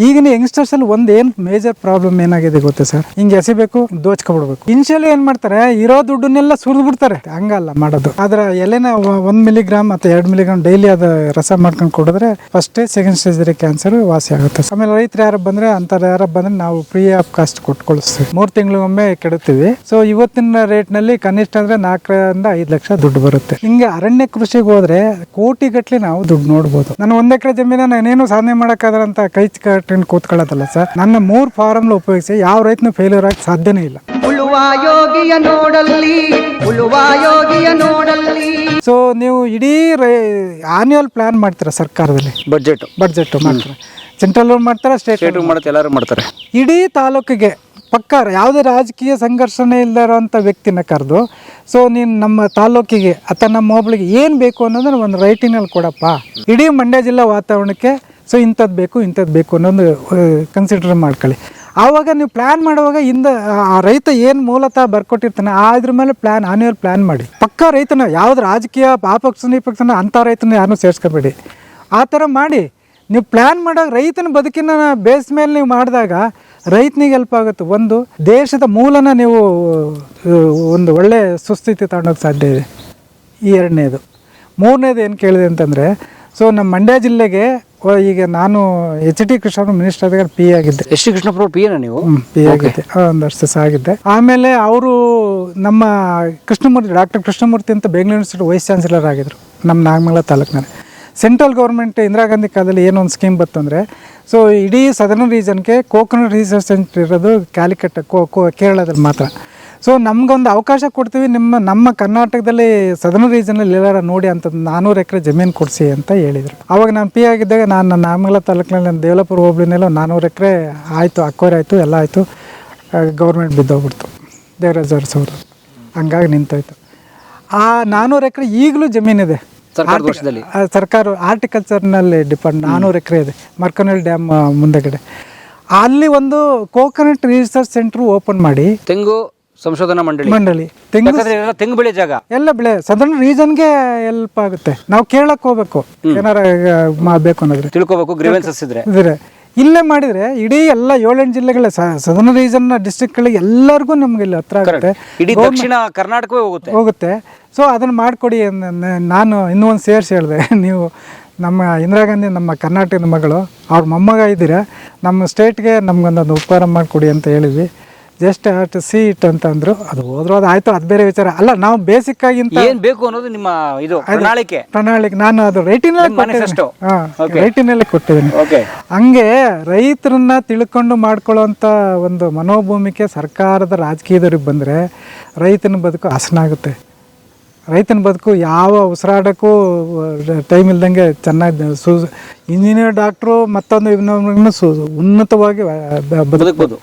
ಈಗಿನ ಯಂಗ್ಸ್ಟರ್ಸ್ ಅಲ್ಲಿ ಏನು ಮೇಜರ್ ಪ್ರಾಬ್ಲಮ್ ಏನಾಗಿದೆ ಗೊತ್ತಾ ಸರ್, ಹಿಂಗೆ ಎಸಿಬೇಕು ದೋಚ್ಕೊಬಿಡ್ಬೇಕು. ಇನ್ಶಿಯಲಿ ಏನ್ ಮಾಡ್ತಾರೆ, ಇರೋ ದುಡ್ಡನ್ನೆಲ್ಲ ಸುರಿದು ಬಿಡ್ತಾರೆ. ಹಂಗಲ್ಲ ಮಾಡೋದು. ಅದ್ರ ಎಲೆನ 1 ಮಿಲಿಗ್ರಾಮ್ ಅಥವಾ 2 ಮಿಲಿಗ್ರಾಮ್ ಡೈಲಿ ಅದ ರಸ ಮಾಡ್ಕೊಂಡು ಕೊಡಿದ್ರೆ first stage second stage cancer ವಾಸಿ ಆಗುತ್ತೆ. ಆಮೇಲೆ ರೈತರು ಯಾರು ಬಂದ್ರೆ ಅಂತಾರೆ, ಯಾರು ಬಂದ್ರೆ ನಾವು ಫ್ರೀ ಆಫ್ ಕಾಸ್ಟ್ ಕೊಟ್ಕೊಳಿಸ್ತೀವಿ. 3 ತಿಂಗಳಿಗೊಮ್ಮೆ ಕೆಡುತ್ತೀವಿ. ಸೊ ಇವತ್ತಿನ ರೇಟ್ ನಲ್ಲಿ ಕನಿಷ್ಠ ಅಂದ್ರೆ 4 ರಿಂದ 5 ಲಕ್ಷ ದುಡ್ಡು ಬರುತ್ತೆ. ಹಿಂಗೆ ಅರಣ್ಯ ಕೃಷಿಗೆ ಹೋದ್ರೆ ಕೋಟಿ ಗಟ್ಲೆ ನಾವು ದುಡ್ಡು ನೋಡ್ಬೋದು. ನಾನು 1 ಎಕರೆ ಜಮೀನ ನಾನೇನು ಸಾಧನೆ ಮಾಡಕ್ಕಾದ್ರೆ ಅಂತ ಕೈ ಕಟ್ಕೊಂಡು ಕೂತ್ಕೊಳ್ಳೋದಲ್ಲ ಸರ್. ನನ್ನ 3 ಫಾರ್ಮ್ ಉಪಯೋಗಿಸಿ ಯಾವ ರೈತನು ಫೇಲ್ಯೂರ್ ಆಗಿ ಸಾಧ್ಯನೇ ಇಲ್ಲ. ಸೊ ನೀವು ಇಡೀ ಆನ್ಯುವಲ್ ಪ್ಲಾನ್ ಮಾಡ್ತೀರಾ ಸರ್ಕಾರದಲ್ಲಿ, ಬಡ್ಜೆಟ್ ಮಾಡ್ತಾರೆ, ಸೆಂಟ್ರಲ್ ಮಾಡ್ತಾರೆ, ಸ್ಟೇಟ್ ಮಾಡ್ತಾರೆ, ಎಲ್ಲರೂ ಮಾಡ್ತಾರೆ. ಇಡೀ ತಾಲೂಕಿಗೆ ಪಕ್ಕ ಯಾವುದೇ ರಾಜಕೀಯ ಸಂಘರ್ಷಣೆ ಇಲ್ಲದಿರೋಂಥ ವ್ಯಕ್ತಿನ ಕರೆದು, ಸೊ ನೀನು ನಮ್ಮ ತಾಲೂಕಿಗೆ ಅಥವಾ ನಮ್ಮ ಹೋಬಳಿಗೆ ಏನು ಬೇಕು ಅನ್ನೋದನ್ನ ಒಂದು ರೈಟಿನಲ್ಲಿ ಕೊಡಪ್ಪ, ಇಡೀ ಮಂಡ್ಯ ಜಿಲ್ಲಾ ವಾತಾವರಣಕ್ಕೆ ಸೊ ಇಂಥದ್ದು ಬೇಕು ಅನ್ನೋದು ಕನ್ಸಿಡರ್ ಮಾಡ್ಕೊಳ್ಳಿ. ಆವಾಗ ನೀವು ಪ್ಲ್ಯಾನ್ ಮಾಡುವಾಗ ಆ ರೈತ ಏನು ಮೂಲತಃ ಬರ್ಕೊಟ್ಟಿರ್ತಾನೆ ಅದ್ರ ಮೇಲೆ ಆನ್ಯುವಲ್ ಪ್ಲ್ಯಾನ್ ಮಾಡಿ. ಪಕ್ಕ ರೈತನ ಯಾವ್ದು ರಾಜಕೀಯ ಪಕ್ಷನ ಅಂಥ ರೈತನ ಯಾರನ್ನೂ ಸೇರಿಸ್ಕೋಬೇಡಿ. ಆ ಥರ ಮಾಡಿ ನೀವು ಪ್ಲ್ಯಾನ್ ಮಾಡಾಗ ರೈತನ ಬದುಕಿನ ಬೇಸ್ ಮೇಲೆ ನೀವು ಮಾಡಿದಾಗ ರೈತನಿಗೆ ಹೆಲ್ಪ್ ಆಗುತ್ತೆ. ಒಂದು ದೇಶದ ಮೂಲನ ನೀವು ಒಂದು ಒಳ್ಳೆ ಸುಸ್ಥಿತಿ ತಗೊಂಡೋಗಿ ಸಾಧ್ಯ ಇದೆ. ಈ 2ನೇದು. 3ನೇದು ಏನು ಕೇಳಿದೆ ಅಂತಂದರೆ, ಸೊ ನಮ್ಮ ಮಂಡ್ಯ ಜಿಲ್ಲೆಗೆ ಈಗ ನಾನು HT ಕೃಷ್ಣಪ್ಪ ಮಿನಿಸ್ಟರ್ ಆದಾಗ ಪಿ ಆಗಿದ್ದೆ. HT ಕೃಷ್ಣಪ್ಪ ಪಿ ನೀವು? ಪಿ ಆಗಿದ್ದೆ, 1 ವರ್ಷ ಆಗಿದ್ದೆ. ಆಮೇಲೆ ಅವರು ನಮ್ಮ ಡಾಕ್ಟರ್ ಕೃಷ್ಣಮೂರ್ತಿ ಅಂತ ಬೆಂಗಳೂರು ಯೂನಿವರ್ಸಿಟಿ ವೈಸ್ ಚಾನ್ಸಲರ್ ಆಗಿದ್ರು ನಮ್ಮ ನಾಗಮಂಗಲ ತಾಲೂಕಿನಲ್ಲಿ. ಸೆಂಟ್ರಲ್ ಗೌರ್ಮೆಂಟ್ ಇಂದಿರಾ ಗಾಂಧಿ ಕಾಲದಲ್ಲಿ ಏನೊಂದು ಸ್ಕೀಮ್ ಬಂತಂದರೆ, ಸೊ ಇಡೀ ಸದರ್ನ್ ರೀಜನ್ಗೆ ಕೋಕೋನಟ್ ರಿಸರ್ಚ್ ಸೆಂಟರ್ ಇರೋದು ಕ್ಯಾಲಿಕಟ್ ಕೇರಳದಲ್ಲಿ ಮಾತ್ರ. ಸೊ ನಮಗೊಂದು ಅವಕಾಶ ಕೊಡ್ತೀವಿ, ನಮ್ಮ ಕರ್ನಾಟಕದಲ್ಲಿ ಸದರ್ನ್ ರೀಜನಲ್ಲಿ ಎಲ್ಲಾರ ನೋಡಿ ಅಂತ 400 ಎಕರೆ ಜಮೀನು ಕೊಡಿಸಿ ಅಂತ ಹೇಳಿದರು. ಅವಾಗ ನಾನು ಪಿ ಆಗಿದ್ದಾಗ ನಾನು ನನ್ನ ನಾಗಮಂಗಲ ತಾಲೂಕಿನಲ್ಲಿ ನನ್ನ ದೇವಲಾಪುರ ಹೋಬಳಿನೆಲ್ಲ 400 ಎಕರೆ ಆಯಿತು, ಅಕ್ವೈರ್ ಆಯಿತು, ಎಲ್ಲ ಆಯಿತು. ಗೌರ್ಮೆಂಟ್ ಬಿದ್ದೋಗ್ಬಿಡ್ತು, ದೇವರಾಜ್ ಅರಸವರು. ಹಂಗಾಗಿ ನಿಂತೋಯ್ತು. ಆ 400 ಎಕರೆ ಈಗಲೂ ಜಮೀನಿದೆ ಸರ್ಕಾರ ಆರ್ಟಿಕಲ್ಚರ್ನಲ್ಲಿ ಡಿಪೆಂಡ್. 400 ಎಕರೆ ಇದೆ ಮರ್ಕನಹಳ್ಳಿ ಡ್ಯಾಮ್ ಮುಂದೆಗಡೆ. ಅಲ್ಲಿ ಒಂದು ಕೋಕೋನಟ್ ರಿಸರ್ಚ್ ಸೆಂಟರ್ ಓಪನ್ ಮಾಡಿ, ತೆಂಗು ಸಂಶೋಧನಾ ಮಂಡಳಿ ತೆಂಗು ಬೆಳೆ ಜಾಗ ಎಲ್ಲ ಬೆಳೆ ಸದರ್ನ್ ರೀಜನ್ಗೆ ಹೆಲ್ಪ್ ಆಗುತ್ತೆ. ನಾವು ಕೇಳಕ್ ಹೋಗ್ಬೇಕು, ಏನಾರ ಬೇಕು ಅನ್ನೋದ್ರೆ ತಿಳ್ಕೋಬೇಕು, ಗ್ರೀವೆನ್ಸಸ್ ಇದ್ರೆ ಇಲ್ಲೇ ಮಾಡಿದ್ರೆ ಇಡೀ ಎಲ್ಲ 7-8 ಜಿಲ್ಲೆಗಳ ಸದರ್ನ್ ರೀಜನ್ ಡಿಸ್ಟ್ರಿಕ್ಟ್ಗಳಿಗೆ ಎಲ್ಲರಿಗೂ ನಮ್ಗೆ ಇಲ್ಲಿ ಹತ್ರ ಆಗುತ್ತೆ. ಇಡೀ ದಕ್ಷಿಣ ಕರ್ನಾಟಕವೇ ಹೋಗುತ್ತೆ. ಸೊ ಅದನ್ನು ಮಾಡಿಕೊಡಿ. ನಾನು ಇನ್ನೂ ಒಂದು ಸೇರಿಸಿ ಹೇಳಿದೆ, ನೀವು ನಮ್ಮ ಇಂದಿರಾ ಗಾಂಧಿ ನಮ್ಮ ಕರ್ನಾಟಕದ ಮಗಳು, ಅವ್ರ ಮೊಮ್ಮಗ ಇದ್ದೀರಾ, ನಮ್ಮ ಸ್ಟೇಟ್ಗೆ ನಮ್ಗೊಂದೊಂದು ಉಪಕಾರ ಮಾಡಿಕೊಡಿ ಅಂತ ಹೇಳಿದ್ವಿ. ಜಸ್ಟ್ ಟು ಸಿ ಇಟ್ ಅಂತ ಅಂದ್ರು. ಅದು ಹೋದ್ರು, ಅದು ಆಯ್ತು, ಅದು ಬೇರೆ ವಿಚಾರ ಅಲ್ಲ. ನಾವು ಬೇಸಿಕ್ ಆಗಿ ಏನ್ ಬೇಕು ಅನ್ನೋದು ನಿಮ್ಮ ಇದು ಪ್ರಣಾಳಿಕೆ. ನಾನು ಅದು ರೈಟಿನಲ್ಲಿ ಕೊಟ್ಟಿದ್ದೀನಿ. ಹಂಗೆ ರೈತರನ್ನ ತಿಳ್ಕೊಂಡು ಮಾಡ್ಕೊಳ್ಳೋಂಥ ಒಂದು ಮನೋಭೂಮಿಕೆ ಸರ್ಕಾರದ ರಾಜಕೀಯದವ್ರಿಗೆ ಬಂದರೆ ರೈತನ ಬದುಕು ಹಸನಾಗುತ್ತೆ. ರೈತನ ಬದುಕು ಯಾವ ಉಸಿರಾಡೋಕ್ಕೂ ಟೈಮ್ ಇಲ್ದಂಗೆ ಚೆನ್ನಾಗಿ ಇಂಜಿನಿಯರ್, ಡಾಕ್ಟ್ರು, ಮತ್ತೊಂದು ಉನ್ನತವಾಗಿ ಬದುಕ್ಬೋದು.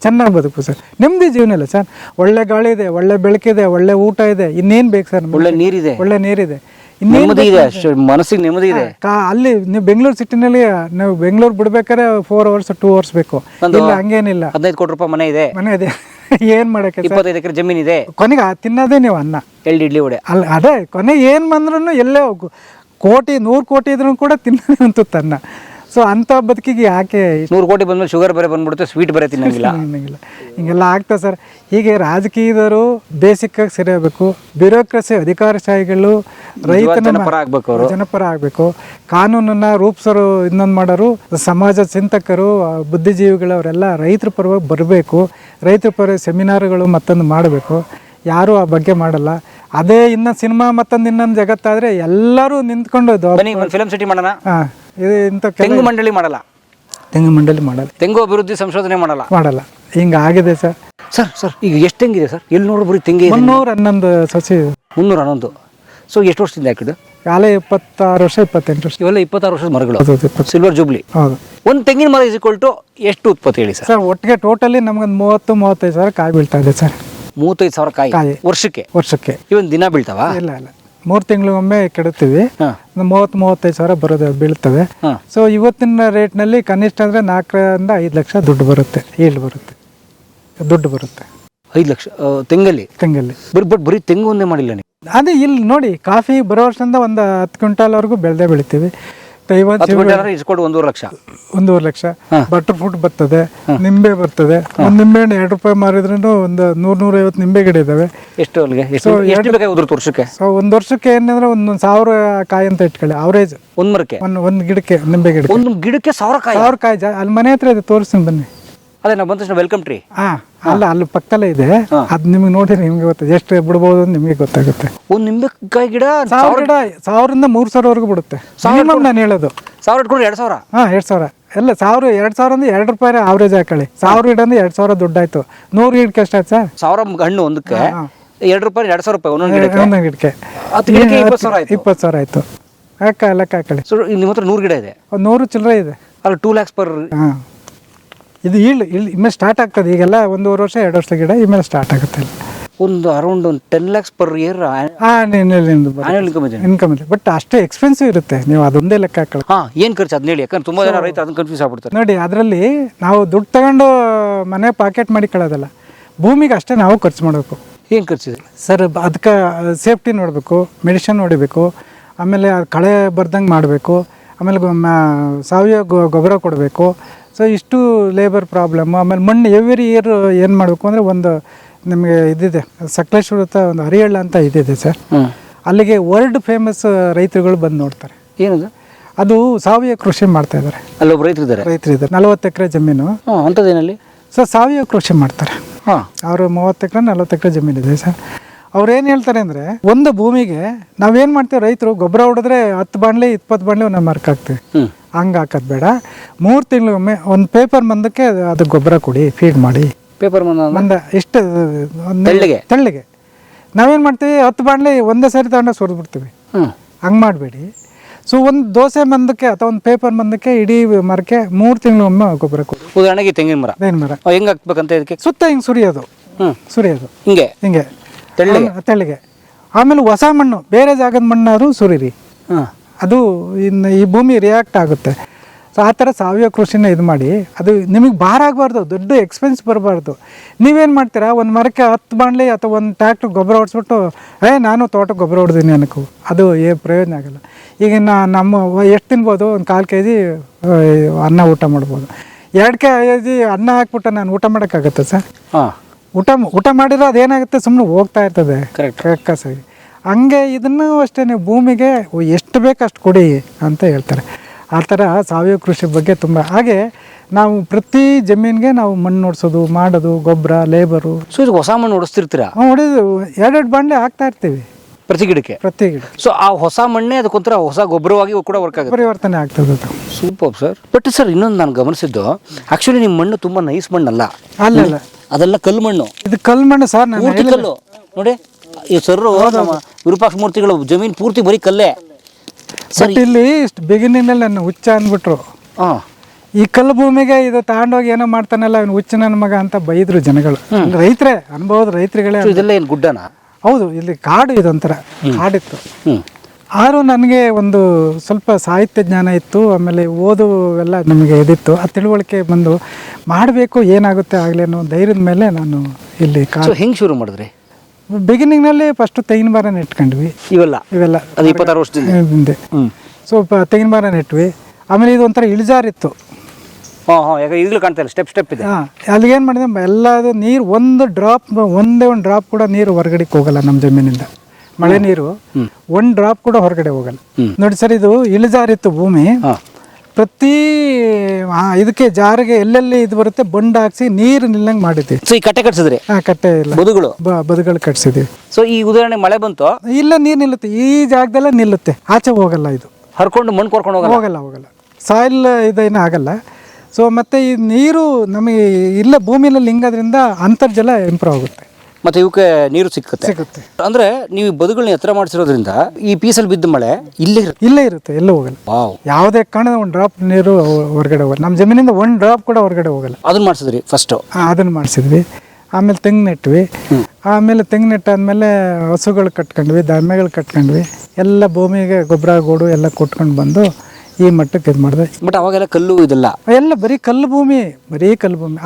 ಚೆನ್ನಾಗಿ ಬದುಕು ಸರ್. ನೆಮ್ಮದಿ ಜೀವನ ಇಲ್ಲ ಸರ್. ಒಳ್ಳೆ ಗಾಳಿ ಇದೆ, ಒಳ್ಳೆ ಬೆಳಕಿದೆ, ಒಳ್ಳೆ ಊಟ ಇದೆ, ಇನ್ನೇನು ಬೇಕು ಸರ್? ಒಳ್ಳೆ ನೀರಿದೆ, ಮನಸ್ಸಿಗೆ ನೆಮ್ಮದಿ ಇದೆ. ಅಲ್ಲಿ ನೀವು ಬೆಂಗಳೂರು ಸಿಟಿನಲ್ಲಿ ನೀವು ಬೆಂಗಳೂರು ಬಿಡ್ಬೇಕಾದ್ರೆ 4 hours 2 hours ಬೇಕು. ಇಲ್ಲ, ಹಂಗೇನಿಲ್ಲ. 15 ಕೋಟಿ ರೂಪಾಯಿ ಮನೆ ಇದೆ. ಏನ್ ಮಾಡಕ್ಕೆ 25 ಎಕರೆ ಜಮೀನ್ ಇದೆ. ಕೊನೆಗೆ ತಿನ್ನೋದೇ ನೀವು ಅನ್ನ, 2 ಇಡ್ಲಿ ವಡೆ. ಅಲ್ಲ, ಅದೇ ಕೊನೆಗೆ ಏನ್ ಬಂದ್ರು ಎಲ್ಲೇ 100 ಕೋಟಿ ಇದ್ರೂ ಕೂಡ ತಿನ್ನೋದೇ ಅಂತ ಅನ್ನ. ಸೊ ಅಂಥ ಬದುಕಿಗೆ ಯಾಕೆ 100 ಕೋಟಿ ಬಂದ್ಮೇಲೆ ಶುಗರ್ ಬೇರೆ ಬಂದ್ಬಿಡುತ್ತೆ, ಸ್ವೀಟ್ ಬೇರೆ ತಿನ್ನಂಗಿಲ್ಲ. ಹಿಂಗೆಲ್ಲ ಆಗ್ತಾ ಸರ್. ಹೀಗೆ ರಾಜಕೀಯದವರು ಬೇಸಿಕ್ ಆಗಿ ಸರಿಯಾಗಬೇಕು. ಬ್ಯೂರೋಕ್ರಸಿ ಅಧಿಕಾರಶಾಹಿಗಳು ರೈತನ ಜನಪರ ಆಗಬೇಕು. ಕಾನೂನನ್ನ ರೂಪಿಸೋರು, ಇನ್ನೊಂದು ಮಾಡೋರು, ಸಮಾಜ ಚಿಂತಕರು, ಬುದ್ಧಿಜೀವಿಗಳು, ಅವರೆಲ್ಲ ರೈತರ ಪರವಾಗಿ ಬರಬೇಕು. ರೈತರ ಪರ ಸೆಮಿನಾರ್ಗಳು ಮತ್ತೊಂದು ಮಾಡಬೇಕು. ಯಾರೂ ಆ ಬಗ್ಗೆ ಮಾಡಲ್ಲ. ಅದೇ ಇನ್ನು ಸಿನಿಮಾ ಮತ್ತೊಂದು ಇನ್ನೊಂದು ಜಗತ್ತಾದ್ರೆ ಎಲ್ಲರೂ ನಿಂತ್ಕೊಂಡು ಫಿಲಂ ಸಿಟಿ ಮಾಡೋಣ. ತೆಂಗು ಮಂಡಳಿ ಮಾಡಲ್ಲ, ತೆಂಗು ಅಭಿವೃದ್ಧಿ ಸಂಶೋಧನೆ ಮಾಡಲ್ಲ. ಹಿಂಗಾಗಿದೆ ಸರ್. ಸರ್ ಈಗ ಎಷ್ಟು ತೆಂಗಿದೆ ಸರ್? ಎಲ್ಲಿ ನೋಡ್ರಿ ಬರೀ ತೆಂಗಿ 311 ಸಸಿ. 311. ಸೊ ಎಷ್ಟು ವರ್ಷದಿಂದ ಹಾಕಿದ್ದು? ಕಾಲ 26 ವರ್ಷ 28 ವರ್ಷ. ಇವೆಲ್ಲ 26 ವರ್ಷದ ಮರಗಳು, ಸಿಲ್ವರ್ ಜೂಬ್ಲಿ. ಹೌದು. ಒಂದು ತೆಂಗಿನ ಮರ ಇಸ್ಕೊಳ್ಟು ಎಷ್ಟು ಉತ್ಪತ್ತಿ ಹೇಳಿ ಸರ್? ಒಟ್ಟಿಗೆ ಟೋಟಲಿ ನಮ್ಗೊಂದು 30-35 ಸಾವಿರ ಕಾಯಿ ಬೀಳ್ತಾ ಇದೆ ಸರ್. 35,000 ಕಾಯಿ ವರ್ಷಕ್ಕೆ? ಇವನ್ ದಿನ ಬೀಳ್ತಾವ? ಇಲ್ಲ, 3 ತಿಂಗಳಿಗೊಮ್ಮೆ ಕೆಡುತ್ತೀವಿ. 30-35 ಸಾವಿರ ಬೀಳ್ತವೆ. ಸೊ ಇವತ್ತಿನ ರೇಟ್ನಲ್ಲಿ ಕನಿಷ್ಠ ಅಂದ್ರೆ 4 ರಿಂದ 5 ಲಕ್ಷ ದುಡ್ಡು ಬರುತ್ತೆ. 5 ಲಕ್ಷ ತೆಂಗಲ್ಲಿ? ಬರೀ ತೆಂಗು ಒಂದೇ ಮಾಡಿಲ್ಲ ನೀವು? ಅದೇ ಇಲ್ಲಿ ನೋಡಿ, ಕಾಫಿ ಬರೋ ವರ್ಷದಿಂದ ಒಂದು 10 ಕ್ವಿಂಟಾಲ್ವರೆಗೂ ಬೆಳೆದೇ ಬೆಳಿತೀವಿ. ತೈವಾನ್ 10 ಕ್ವಿಂಟಲ್ ಇಸ್ಕೊಂಡು 1.5 ಲಕ್ಷ. 1.5 ಲಕ್ಷ. ಬಟರ್ ಫ್ರೂಟ್ ಬರ್ತದೆ, ನಿಂಬೆ ಬರ್ತದೆ. ಒಂದು ನಿಂಬೆ ಹಣ್ಣು 2 ರೂಪಾಯಿ ಮಾರಿದ್ರೂ ಒಂದು 100-150 ನಿಂಬೆ ಗಿಡ ಇದಾವೆ. ಎಷ್ಟು ಅಲ್ಲಿಗೆ ಎಷ್ಟು ಬೇಕಾಗಿ ವರ್ಷಕ್ಕೆ? ಸೊ ಒಂದು ವರ್ಷಕ್ಕೆ ಏನಂದ್ರೆ ಒಂದು 1000 ಕಾಯಿ ಅಂತ ಇಟ್ಕೊಳ್ಳಿ, ಅವರೇಜ್. ಒಂದು ಮರಕ್ಕೆ, ಒಂದು ಗಿಡಕ್ಕೆ, ನಿಂಬೆ ಗಿಡಕ್ಕೆ ಒಂದು ಗಿಡಕ್ಕೆ 1000 ಕಾಯಿ. 1000 ಕಾಯಿ ಅಲ್ಲಿ ಮನೆ ಹತ್ರ ಇದೆ, ತೋರಿಸ್ತೀನಿ ಬನ್ನಿ. ಅದೇ ನಾವು ಬಂದ ತಕ್ಷಣ ವೆಲ್ಕಮ್ ಟ್ರೀ. ಅಲ್ಲ, ಅಲ್ಲಿ ಪಕ್ಕದಲ್ಲೇ ಇದೆ. ಅದು ನಿಮ್ಗೆ ನೋಡಿದ್ರೆ ನಿಮ್ಗೆ ಗೊತ್ತದೆ ಎಷ್ಟು ಬಿಡ್ಬೋದು ಅಂತ ನಿಮಗೆ ಗೊತ್ತಾಗುತ್ತೆ. ಒಂದು ನಿಂಬೆಕಾಯಿ ಗಿಡ 1000ರಿಂದ 3000ವರೆಗೂ ಬಿಡುತ್ತೆ ಮಿನಿಮಮ್. ನಾನು ಹೇಳೋದು 1000 ಇಟ್ಕೊಂಡ್ರೆ 2000. 2000 ಎಲ್ಲ 1000 2,000 2 ರೂಪಾಯಿ ಆವ್ರೇಜ್ ಹಾಕೊಳ್ಳಿ. 1000 ಗಿಡ ಅಂದ್ರೆ 2000 ದುಡ್ಡಾಯ್ತು. 100 ಗಿಡಕ್ಕೆ ಎಷ್ಟಾಯ್ತು ಸರ್? 1000 ಹಣ್ಣು ಒಂದಕ್ಕೆ 2 ರೂಪಾಯಿ 2000 ರೂಪಾಯಿ ಒಂದೊಂದು ಗಿಡಕ್ಕೆ. 20,000 ಆಯ್ತು. ಲೆಕ್ಕ ಹಾಕೊಳ್ಳಿ. ಸೊ ನಿಮ್ಮ ಹತ್ರ 100 ಗಿಡ ಇದೆ, 100 ಚಿಲ್ಲರೆ ಇದೆ. ಅಲ್ಲಿ 2 lakhs ಪರ್. ಇದು ಇಮೇಲೆ ಸ್ಟಾರ್ಟ್ ಆಗ್ತದೆ. ಈಗೆಲ್ಲ 1.5 ವರ್ಷ 2 ವರ್ಷ ಗಿಡ ಇಮೇಲೆ ಸ್ಟಾರ್ಟ್ ಆಗುತ್ತೆ. ಒಂದು around 10 lakhs per year income ಇದೆ. ಬಟ್ ಅಷ್ಟೇ ಎಕ್ಸ್ಪೆನ್ಸಿವ್ ಇರುತ್ತೆ. ನೀವು ಅದೊಂದೇ ಲೆಕ್ಕ ಹಾಕೊಳ್ಳಿ. ಏನು ಖರ್ಚು ಅದನ್ನ ಹೇಳಿ, ಯಾಕಂದ್ರೆ ತುಂಬಾ ಜನ ರೈತರು ಅದನ್ನ ಕನ್ಫ್ಯೂಸ್ ಆಗ್ಬಿಡ್ತಾರೆ. ನೋಡಿ, ಅದರಲ್ಲಿ ನಾವು ದುಡ್ಡು ತಗೊಂಡು ಮನೆ ಪಾಕೆಟ್ ಮಾಡಿ ಕಳೋದಲ್ಲ, ಭೂಮಿಗೆ ಅಷ್ಟೇ ನಾವು ಖರ್ಚು ಮಾಡಬೇಕು. ಏನು ಖರ್ಚಿದೆ ಸರ್? ಅದಕ್ಕೆ ಸೇಫ್ಟಿ ನೋಡಬೇಕು, ಮೆಡಿಷನ್ ಹೊಡಿಬೇಕು, ಆಮೇಲೆ ಕಳೆ ಬರ್ದಂಗೆ ಮಾಡಬೇಕು, ಆಮೇಲೆ ಸಾವಯವ ಗೊಬ್ಬರ ಕೊಡಬೇಕು. ಸೊ ಇಷ್ಟು ಲೇಬರ್ ಪ್ರಾಬ್ಲಮ್. ಆಮೇಲೆ ಮಣ್ಣು ಎವ್ರಿ ಇಯರ್ ಏನು ಮಾಡಬೇಕು ಅಂದರೆ, ಒಂದು ನಿಮಗೆ ಇದಿದೆ ಸಕಲೇಶ್ವರ ಒಂದು ಹರಿಹಳ್ಳ ಅಂತ ಇದಿದೆ ಸರ್. ಅಲ್ಲಿಗೆ ವರ್ಲ್ಡ್ ಫೇಮಸ್ ರೈತರುಗಳು ಬಂದು ನೋಡ್ತಾರೆ. ಏನದು? ಅದು ಸಾವಯವ ಕೃಷಿ ಮಾಡ್ತಾ ಇದ್ದಾರೆ. ಅಲ್ಲೊಬ್ಬ ರೈತರಿದ್ದಾರೆ 40 ಎಕರೆ ಜಮೀನು. ಅಂಥದ್ದೇನಲ್ಲಿ ಸರ್ ಸಾವಯವ ಕೃಷಿ ಮಾಡ್ತಾರೆ. ಅವರು 30 ಎಕರೆ 40 ಎಕರೆ ಜಮೀನಿದೆ ಸರ್. ಅವ್ರು ಏನು ಹೇಳ್ತಾರೆ ಅಂದರೆ, ಒಂದು ಭೂಮಿಗೆ ನಾವೇನು ಮಾಡ್ತೀವಿ, ರೈತರು ಗೊಬ್ಬರ ಹೊಡೆದ್ರೆ 10 ಬಾಣಲೆ 20 ಬಾಣಲೆ ಒಂದು ಮರಕ್ಕೆ ಹಾಕ್ತೀವಿ. ಹಂಗೆ ಹಾಕೋದು ಬೇಡ. 3 ತಿಂಗಳಿಗೊಮ್ಮೆ ಒಂದು ಪೇಪರ್ ಮಂದಕ್ಕೆ ಅದು ಗೊಬ್ಬರ ಕೊಡಿ, ಫೀಡ್ ಮಾಡಿ. ಪೇಪರ್ ಮಂದ ಎಷ್ಟು ತೆಳ್ಳಿಗೆ ನಾವೇನು ಮಾಡ್ತೀವಿ, 10 ಬಾಣಲೆ ಒಂದೇ ಸಾರಿ ತಗೊಂಡು ಸುರಿದ್ಬಿಡ್ತೀವಿ. ಹಂಗೆ ಮಾಡಬೇಡಿ. ಸೊ ಒಂದು ದೋಸೆ ಮಂದಕ್ಕೆ ಅಥವಾ ಒಂದು ಪೇಪರ್ ಮಂದಕ್ಕೆ ಇಡೀ ಮರಕ್ಕೆ 3 ತಿಂಗಳಿಗೊಮ್ಮೆ ಗೊಬ್ಬರ ಕೊಡಿ. ಉದಾಹರಣೆಗೆ ತೆಂಗಿನ ಮರ ಹೆಂಗೆ ಹಾಕ್ಬೇಕಂತ ಇದಕ್ಕೆ ಸುತ್ತ ಹಿಂಗೆ ಸುರಿಯೋದು ಹಿಂಗೆ ತೆಳ್ಳಿಗೆ. ಆಮೇಲೆ ಹೊಸ ಮಣ್ಣು, ಬೇರೆ ಜಾಗದ ಮಣ್ಣಾದ್ರು ಸುರಿರಿ, ಅದು ಇನ್ನು ಈ ಭೂಮಿ ರಿಯಾಕ್ಟ್ ಆಗುತ್ತೆ. ಸೊ ಆ ಥರ ಸಾವಯವ ಕೃಷಿನ ಇದು ಮಾಡಿ. ಅದು ನಿಮಗೆ ಭಾರ ಆಗಬಾರ್ದು, ದೊಡ್ಡ ಎಕ್ಸ್ಪೆನ್ಸ್ ಬರಬಾರ್ದು. ನೀವೇನು ಮಾಡ್ತೀರಾ, ಒಂದು ಮರಕ್ಕೆ 10 ಬಾಣಲೆ ಅಥವಾ ಒಂದು ಟ್ಯಾಕ್ಟ್ರ್ ಗೊಬ್ಬರ ಹೊಡ್ಸ್ಬಿಟ್ಟು ನಾನು ತೋಟಕ್ಕೆ ಗೊಬ್ಬರ ಹೊಡೆದೀನಿ ಅನ್ಕೋ, ಅದು ಪ್ರಯೋಜನ ಆಗಲ್ಲ. ಈಗ ನಮ್ಮ ಎಷ್ಟು ತಿನ್ಬೋದು, ಒಂದು 1/4 kg ಅನ್ನ ಊಟ ಮಾಡ್ಬೋದು. 2 kg ಅನ್ನ ಹಾಕ್ಬಿಟ್ಟು ನಾನು ಊಟ ಮಾಡೋಕ್ಕಾಗತ್ತೆ ಸರ್? ಊಟ ಮಾಡಿರೋ ಅದೇನಾಗುತ್ತೆ, ಸುಮ್ಮನೆ ಹೋಗ್ತಾ ಇರ್ತದೆ ಕಸಗಿ. ಹಂಗೆ ಇದನ್ನು ಅಷ್ಟೇ, ನೀವು ಭೂಮಿಗೆ ಎಷ್ಟು ಬೇಕು ಅಷ್ಟು ಕೊಡಿ ಅಂತ ಹೇಳ್ತಾರೆ. ಆ ಥರ ಸಾವಯವ ಕೃಷಿ ಬಗ್ಗೆ ತುಂಬ. ಹಾಗೆ ನಾವು ಪ್ರತಿ ಜಮೀನಿಗೆ ನಾವು ಮಣ್ಣು ನೋಡ್ಸೋದು, ಮಾಡೋದು, ಗೊಬ್ಬರ, ಲೇಬರು. ಸೊ ಇದು ಹೊಸ ಮಣ್ಣು ಹೊಡಿಸ್ತಿರ್ತೀರಾ? ಹೊಡೆದು 2 ಬಾಣಲೆ ಹಾಕ್ತಾ ಇರ್ತೀವಿ ಪ್ರತಿ ಗಿಡಕ್ಕೆ. ಸೊ ಆ ಹೊಸ ಮಣ್ಣೆ ಅದಕ್ಕೊಂಥರ ಹೊಸ ಗೊಬ್ಬರವಾಗಿ ಕೂಡ ಪರಿವರ್ತನೆ ಆಗ್ತದೆ. Super sir. ಬಟ್ ಸರ್, ಇನ್ನೊಂದು ನಾನು ಗಮನಿಸಿದ್ದು, ಆಕ್ಚುಲಿ ನಿಮ್ಮ ಮಣ್ಣು ತುಂಬಾ ನೈಸ್ ಮಣ್ಣಲ್ಲ. ಅಲ್ಲ, ಅದೆಲ್ಲ ಕಲ್ಲು ಮಣ್ಣು. ಇದು ಕಲ್ಲು ಮಣ್ಣು ಸರ್. ಪೂರ್ತಿ ಕಲ್ಲು ನೋಡಿ. ಈ ಸರ್ ನಮ್ಮ ವಿರೂಪಾಕ್ಷ ಮೂರ್ತಿಗಳು ಜಮೀನು ಪೂರ್ತಿ ಬರೀ ಕಲ್ಲೇ ಸರ್. ಇಲ್ಲಿ ಬಿಗಿನಿಂಗ್ ನನ್ನ ಹುಚ್ಚ ಅಂದ್ಬಿಟ್ರು. ಈ ಕಲ್ಲು ಭೂಮಿಗೆ ಇದು ತಗೊಂಡೋಗಿ ಏನೋ ಮಾಡ್ತಾನಲ್ಲ ಇವನು ಹುಚ್ಚ ನನ್ನ ಮಗ ಅಂತ ಬೈದ್ರು ಜನಗಳು. ರೈತರೇ ಅನ್ಬೋದು, ರೈತರುಗಳೇ. ಇದೆಲ್ಲ ಏನು ಗುಡ್ಡನ? ಹೌದು, ಇಲ್ಲಿ ಕಾಡು, ಇದೊಂಥರ ಕಾಡಿತ್ತು. ಆದರೂ ನನಗೆ ಒಂದು ಸ್ವಲ್ಪ ಸಾಹಿತ್ಯ ಜ್ಞಾನ ಇತ್ತು, ಆಮೇಲೆ ಓದು ಎಲ್ಲ ನಮಗೆ ಇದಿತ್ತು. ಆ ತಿಳುವಳಿಕೆ ಬಂದು ಮಾಡಬೇಕು, ಏನಾಗುತ್ತೆ ಆಗಲಿ ಅನ್ನೋ ಧೈರ್ಯದ ಮೇಲೆ ನಾನು ಇಲ್ಲಿ ಹೆಂಗೆ ಶುರು ಮಾಡಿದ್ರಿ? ಬಿಗಿನಿಂಗ್ನಲ್ಲಿ ಫಸ್ಟು ತೆಂಗಿನ ಮರ ನೆಟ್ಕೊಂಡ್ವಿ. ಇವೆಲ್ಲ 26 ವರ್ಷದಿಂದ ಹಿಂದೆ ಸ್ವಲ್ಪ ತೆಂಗಿನ ಮರ ನೆಟ್ವಿ. ಆಮೇಲೆ ಇದು ಒಂಥರ ಇಳಿಜಾರಿತ್ತು. ಈಗಲೂ ಕಾಣ್ತಾ ಇಲ್ಲ, ಸ್ಟೆಪ್ ಇದೆ. ಅಲ್ಲಿಗೇನು ಮಾಡಿದೆ, ಎಲ್ಲದು ನೀರು ಒಂದೇ ಒಂದು ಡ್ರಾಪ್ ಕೂಡ ನೀರು ಹೊರಗಡೆ ಹೋಗಲ್ಲ ನಮ್ಮ ಜಮೀನಿಂದ. ಮಳೆ ನೀರು ಒಂದು ಡ್ರಾಪ್ ಕೂಡ ಹೊರಗಡೆ ಹೋಗಲ್ಲ. ನೋಡಿ ಸರ್, ಇದು ಇಳಿಜಾರಿತ್ತು ಭೂಮಿ. ಪ್ರತಿ ಇದಕ್ಕೆ ಜಾರಿಗೆ ಎಲ್ಲೆಲ್ಲಿ ಇದು ಬರುತ್ತೆ ಬಂಡ್ ಹಾಕ್ಸಿ ನೀರು ನಿಲ್ಲಂಗೆ ಮಾಡಿದ್ವಿ. ಸೊ ಈ ಕಟ್ಟೆ ಕಟ್ಸಿದ್ರಿ? ಕಟ್ಟೆ ಇಲ್ಲ, ಬದುಗಳು ಕಟ್ಸಿದ್ವಿ. ಸೊ ಈ ಉದಾಹರಣೆ ಮಳೆ ಬಂತು, ಇಲ್ಲ ನೀರು ನಿಲ್ಲುತ್ತೆ, ಈ ಜಾಗದಲ್ಲೇ ನಿಲ್ಲುತ್ತೆ, ಆಚೆ ಹೋಗಲ್ಲ. ಇದು ಹರ್ಕೊಂಡು ಮಣ್ಣು ಕೊರ್ಕೊಂಡು ಹೋಗಲ್ಲ. ಸಾಯಿಲ್ ಇದೇನೂ ಆಗಲ್ಲ. ಸೊ ಮತ್ತೆ ಈ ನೀರು ನಮಗೆ ಇಲ್ಲ ಭೂಮಿಯಲ್ಲಿ ಹಿಂಗೋದ್ರಿಂದ ಅಂತರ್ಜಲ ಇಂಪ್ರೂವ್ ಆಗುತ್ತೆ, ಮತ್ತೆ ಇವಕ್ಕೆ ನೀರು ಸಿಗುತ್ತೆ. ಅಂದ್ರೆ ನೀವು ಬದುಗಳನ್ನ ಎತ್ತರ ಮಾಡಿಸಿರೋದ್ರಿಂದ ಈ ಪೀಸಲ್ಲಿ ಬಿದ್ದ ಮಳೆ ಇಲ್ಲೇ ಇರುತ್ತೆ, ಎಲ್ಲೂ ಹೋಗಲ್ಲ. ಯಾವುದೇ ಕಾರಣದ ಒಂದು ಡ್ರಾಪ್ ನೀರು ಹೊರಗಡೆ ಹೋಗಲ್ಲ. ನಮ್ಮ ಜಮೀನಿಂದ ಒಂದು ಡ್ರಾಪ್ ಕೂಡ ಹೊರಗಡೆ ಹೋಗಲ್ಲ. ಅದನ್ನ ಮಾಡಿಸಿದ್ರಿ ಫಸ್ಟ್? ಅದನ್ನ ಮಾಡಿಸಿದ್ವಿ. ಆಮೇಲೆ ತೆಂಗು ನೆಟ್ವಿ. ಆಮೇಲೆ ತೆಂಗು ನೆಟ್ಟಾದ್ಮೇಲೆ ಹಸುಗಳು ಕಟ್ಕೊಂಡ್ವಿ, ದಮೆಗಳು ಕಟ್ಕೊಂಡ್ವಿ. ಎಲ್ಲ ಭೂಮಿಗೆ ಗೊಬ್ಬರ ಗೋಡು ಎಲ್ಲ ಕೊಟ್ಕೊಂಡು ಬಂದು ಈ ಮಟ್ಟಕ್ಕೆ ಇದು ಮಾಡಿದೆ. ಬಟ್ ಅವಾಗೆಲ್ಲ ಕಲ್ಲು ಇದೆಲ್ಲ ಎಲ್ಲ ಬರೀ ಕಲ್ಲು ಭೂಮಿ.